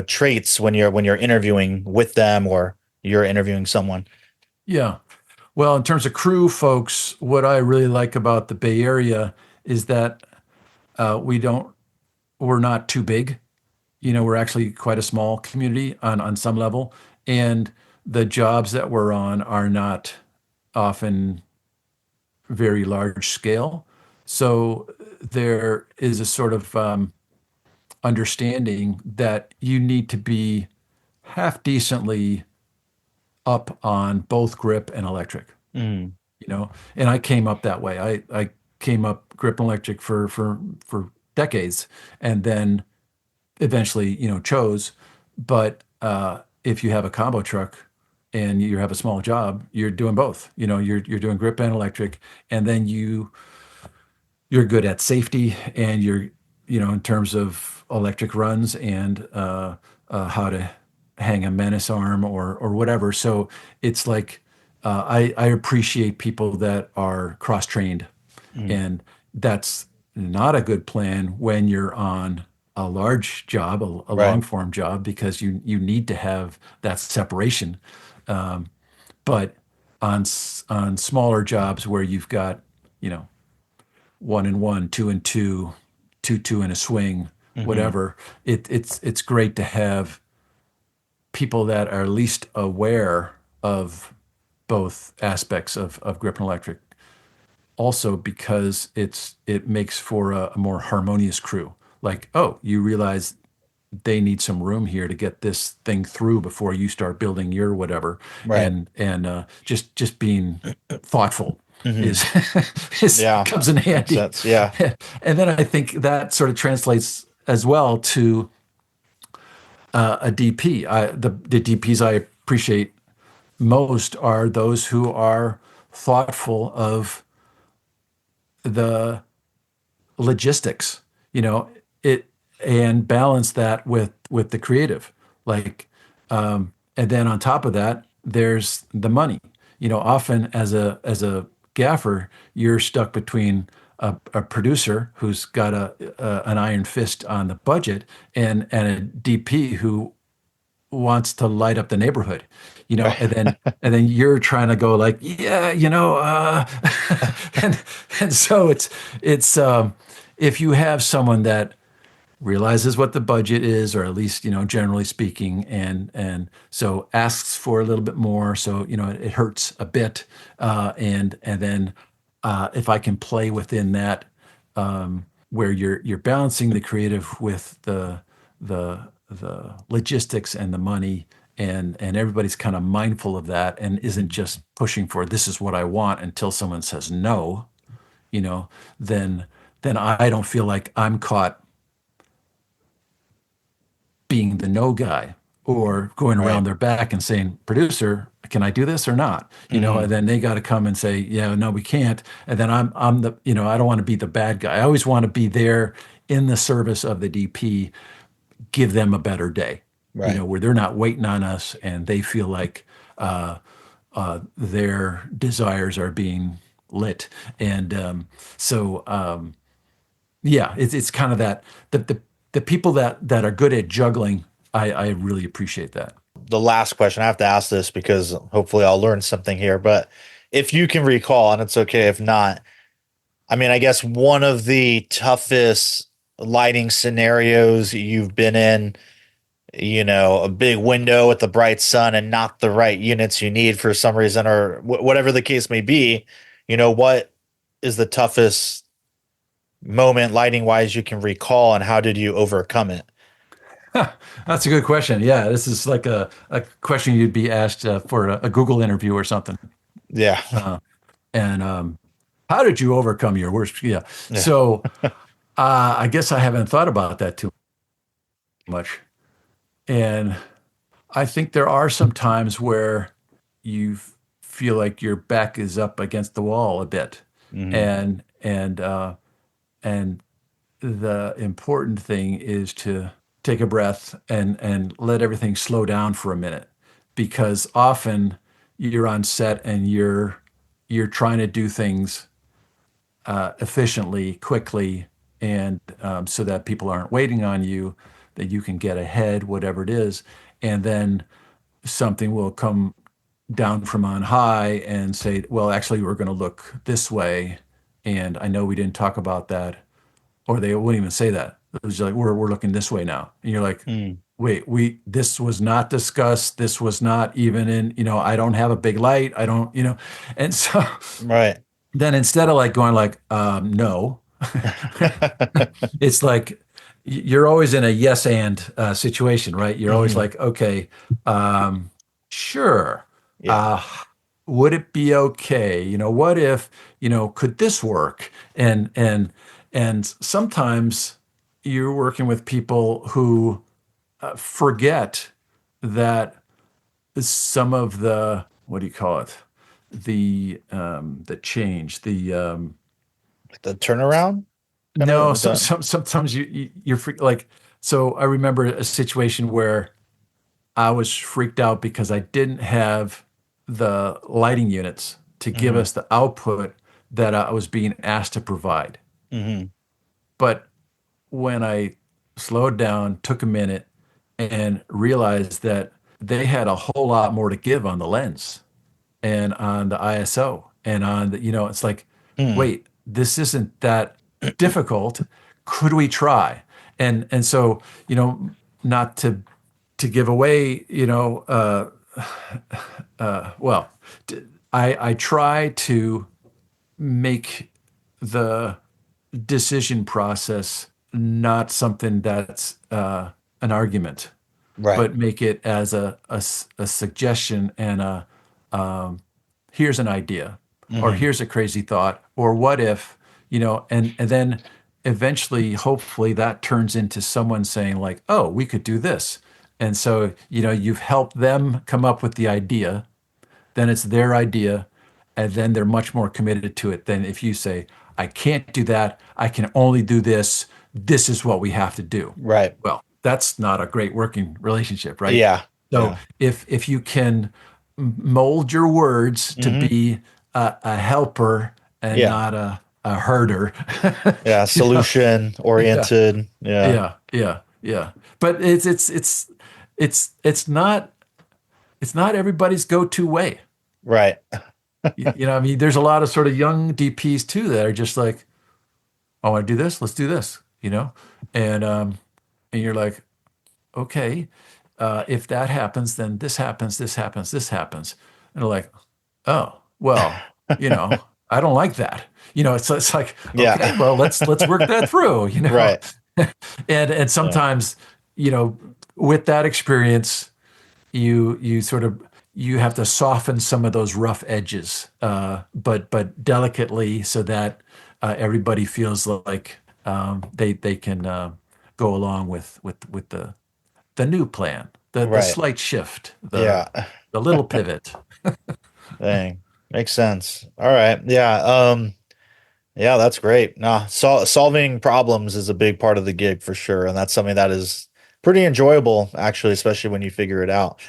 S2: traits when you're interviewing with them or you're interviewing someone?
S3: Yeah. Well, in terms of crew folks, what I really like about the Bay Area is that we're not too big. We're actually quite a small community on some level, and the jobs that we're on are not often very large scale. So there is a sort of understanding that you need to be half decently up on both grip and electric.
S2: Mm,
S3: And I came up that way. I came up grip and electric for decades, and then eventually, chose. But if you have a combo truck and you have a small job, you're doing both. You're doing grip and electric, and then you're good at safety, and in terms of electric runs and how to hang a menace arm or whatever. So it's like I appreciate people that are cross trained,
S2: mm,
S3: and that's not a good plan when you're on a large job, a long
S2: right.
S3: form job, because you need to have that separation. But on smaller jobs where you've got, you know, 1 and 1, 2 and 2, 2 in a swing,
S2: Hmm.
S3: whatever, it's great to have people that are at least aware of both aspects of grip and electric. Also, because it makes for a more harmonious crew. Like, oh, you realize they need some room here to get this thing through before you start building your whatever,
S2: Right.
S3: and just being thoughtful
S2: Hmm.
S3: is is
S2: Yeah.
S3: comes in
S2: Makes
S3: handy.
S2: sense. Yeah.
S3: And then I think that sort of translates as well to a DP. The DPs I appreciate most are those who are thoughtful of the logistics, you know, it and balance that with the creative. Like, and then on top of that, there's the money. Often as a gaffer, you're stuck between a producer who's got an iron fist on the budget and a DP who wants to light up the neighborhood,
S2: Right.
S3: and then you're trying to go like, yeah, and and so it's if you have someone that realizes what the budget is, or at least, generally speaking, and so asks for a little bit more, so it hurts a bit, and then if I can play within that, where you're balancing the creative with the logistics and the money, and everybody's kind of mindful of that and isn't just pushing for this is what I want until someone says no, you know, then I don't feel like I'm caught being the no guy or going
S2: Right.
S3: around their back and saying, producer, can I do this or not? And
S2: Hmm.
S3: then they got to come and say, yeah, no, we can't. And then I'm the, I don't want to be the bad guy. I always want to be there in the service of the DP, give them a better day,
S2: Right.
S3: where they're not waiting on us and they feel like their desires are being lit. And yeah, it's kind of that the people that are good at juggling. I really appreciate that.
S2: The last question, I have to ask this because hopefully I'll learn something here, but if you can recall, and it's okay if not, I mean, I guess one of the toughest lighting scenarios you've been in, a big window with the bright sun and not the right units you need for some reason, or whatever the case may be, what is the toughest moment lighting wise you can recall, and how did you overcome it?
S3: That's a good question. Yeah, this is like a question you'd be asked for a Google interview or something.
S2: Yeah.
S3: And how did you overcome your worst? Yeah.
S2: Yeah.
S3: So I guess I haven't thought about that too much. And I think there are some times where you feel like your back is up against the wall a bit,
S2: Hmm.
S3: and the important thing is to take a breath and let everything slow down for a minute, because often you're on set and you're trying to do things efficiently, quickly, and so that people aren't waiting on you, that you can get ahead, whatever it is, and then something will come down from on high and say, well, actually, we're going to look this way. And I know we didn't talk about that. Or they wouldn't even say that. It was like, we're looking this way now. And you're like,
S2: Mm.
S3: wait, this was not discussed. This was not even in, I don't have a big light. I don't, and so
S2: Right.
S3: then instead of like going like, no, it's like you're always in a yes and situation, right? You're always
S2: Hmm.
S3: like, okay, sure.
S2: Yeah.
S3: Uh, would it be okay? What if, could this work? And sometimes you're working with people who forget that some of the, what do you call it? The change,
S2: The turnaround kind
S3: no,
S2: of the.
S3: sometimes you're like, so I remember a situation where I was freaked out because I didn't have the lighting units to give
S2: Hmm.
S3: us the output that I was being asked to provide.
S2: Hmm.
S3: But when I slowed down, took a minute, and realized that they had a whole lot more to give on the lens and on the ISO and on the, it's like,
S2: Hmm.
S3: wait, this isn't that difficult. Could we try? And so, not to give away, well, I try to make the decision process not something that's an argument,
S2: Right.
S3: but make it as a suggestion and here's an idea, or
S2: Hmm.
S3: here's a crazy thought, or what if, and then eventually, hopefully, that turns into someone saying like, oh, we could do this. And so, you've helped them come up with the idea, then it's their idea, and then they're much more committed to it than if you say, I can't do that, I can only do this, this is what we have to do.
S2: Right.
S3: Well, that's not a great working relationship, right?
S2: Yeah.
S3: So
S2: Yeah.
S3: if you can mold your words to
S2: Hmm.
S3: be a helper and
S2: Yeah.
S3: not a herder,
S2: Yeah.
S3: you know,
S2: Solution
S3: yeah,
S2: oriented. Yeah.
S3: yeah. But it's it's not everybody's go-to way.
S2: Right.
S3: I mean, there's a lot of sort of young DPs too that are just like, I want to do this, let's do this, and you're like, okay, if that happens, then this happens, this happens, this happens. And they're like, oh, well, I don't like that. It's like, okay,
S2: Yeah.
S3: well, let's work that through,
S2: Right.
S3: and
S2: Yeah.
S3: sometimes, you know, with that experience, you sort of you have to soften some of those rough edges, but delicately, so that everybody feels like they can go along with the new plan, the
S2: Right.
S3: slight shift, the
S2: Yeah.
S3: the little pivot.
S2: Dang. Makes sense. All right. Yeah. Yeah, that's great. Nah, solving problems is a big part of the gig for sure, and that's something that is pretty enjoyable, actually, especially when you figure it out.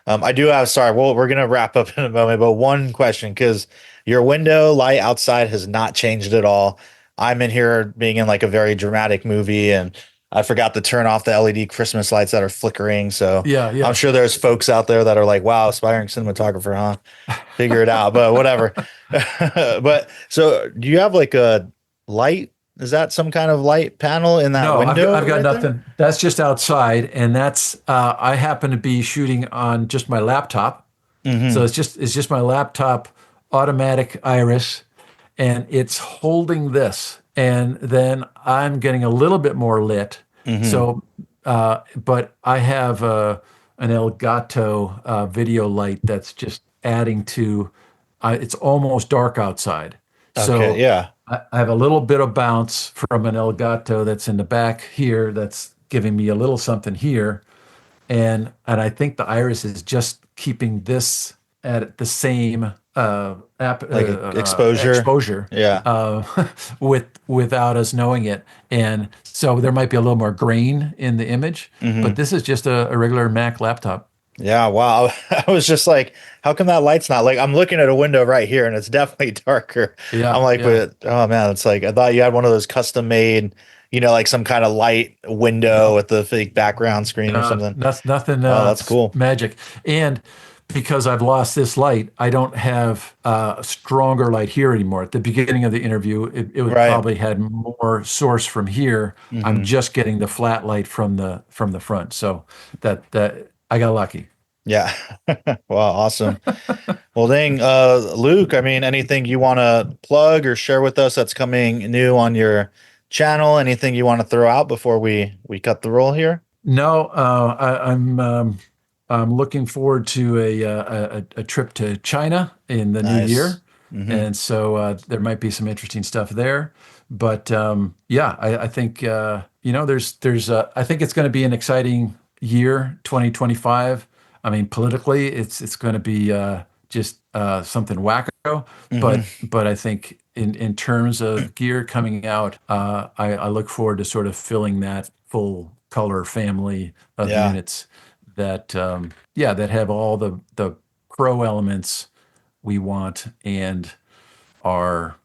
S2: I do have, sorry, well, we're gonna wrap up in a moment, but one question, because your window light outside has not changed at all. I'm in here being in like a very dramatic movie, and I forgot to turn off the LED Christmas lights that are flickering. So
S3: Yeah,
S2: I'm
S3: yeah.
S2: sure there's folks out there that are like, wow, aspiring cinematographer, huh? Figure it out, but whatever. But so do you have like a light? Is that some kind of light panel in that
S3: No, I've
S2: window
S3: got
S2: right there?
S3: nothing. That's just outside, and that's I happen to be shooting on just my laptop. So
S2: Hmm.
S3: it's just my laptop automatic iris, and it's holding this, and then I'm getting a little bit more lit.
S2: Hmm.
S3: So but I have an Elgato video light that's just adding to. It's almost dark outside,
S2: Okay.
S3: so
S2: Yeah.
S3: I have a little bit of bounce from an Elgato that's in the back here. That's giving me a little something here, and I think the iris is just keeping this at the same
S2: Like exposure.
S3: exposure
S2: Yeah.
S3: without us knowing it, and so there might be a little more grain in the image. But
S2: Hmm.
S3: this is just a regular Mac laptop.
S2: Yeah. Wow. I was just like, how come that light's not like, I'm looking at a window right here and it's definitely darker. I'm
S3: Yeah,
S2: like,
S3: yeah.
S2: but oh man, it's like, I thought you had one of those custom made, like some kind of light window
S3: No,
S2: with the fake background screen or
S3: no,
S2: something.
S3: that's nothing
S2: Oh, that's cool.
S3: magic. And because I've lost this light, I don't have a stronger light here anymore. At the beginning of the interview, it would
S2: Right.
S3: probably had more source from here. I'm
S2: Hmm.
S3: just getting the flat light from the front. So that I got lucky.
S2: Yeah. Wow. Awesome. Well, dang, Luke, I mean, anything you want to plug or share with us that's coming new on your channel? Anything you want to throw out before we cut the roll here?
S3: No, I'm looking forward to a trip to China in the new
S2: Nice.
S3: year,
S2: Hmm.
S3: and so there might be some interesting stuff there. But yeah, I think I think it's going to be an exciting year, 2025. I mean, politically, it's going to be just something wacko,
S2: Hmm.
S3: but I think in terms of gear coming out, I look forward to sort of filling that full color family of
S2: Yeah.
S3: units that that have all the pro elements we want and are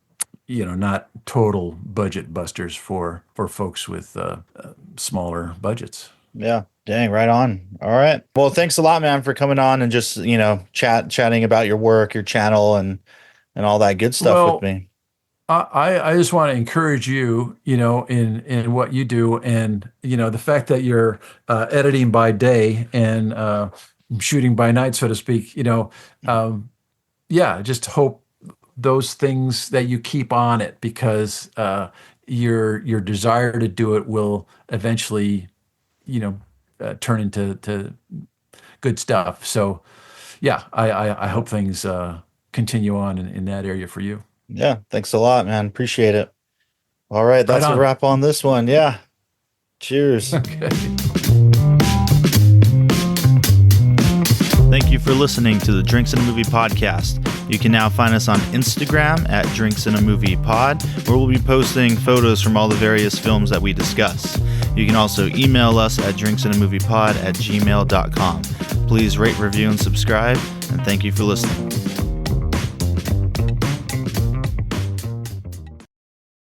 S3: not total budget busters for folks with smaller budgets.
S2: Yeah. Dang, right on. All right. Well, thanks a lot, man, for coming on and just, chatting about your work, your channel and all that good stuff with
S3: Well,
S2: me.
S3: I just want to encourage you, in what you do, and the fact that you're editing by day and shooting by night, so to speak. Just hope those things that you keep on it, because your desire to do it will eventually, turn into good stuff. So yeah, I hope things continue on in that area for you.
S2: Yeah. Thanks a lot, man. Appreciate it. All right.
S3: Right
S2: That's a
S3: on.
S2: wrap on this one. Yeah. Cheers.
S3: Okay.
S2: Thank you for listening to the Drinks in a Movie podcast. You can now find us on Instagram at Drinks in a Movie Pod, where we'll be posting photos from all the various films that we discuss. You can also email us at drinksinamoviepod@gmail.com. Please rate, review, and subscribe, and thank you for listening.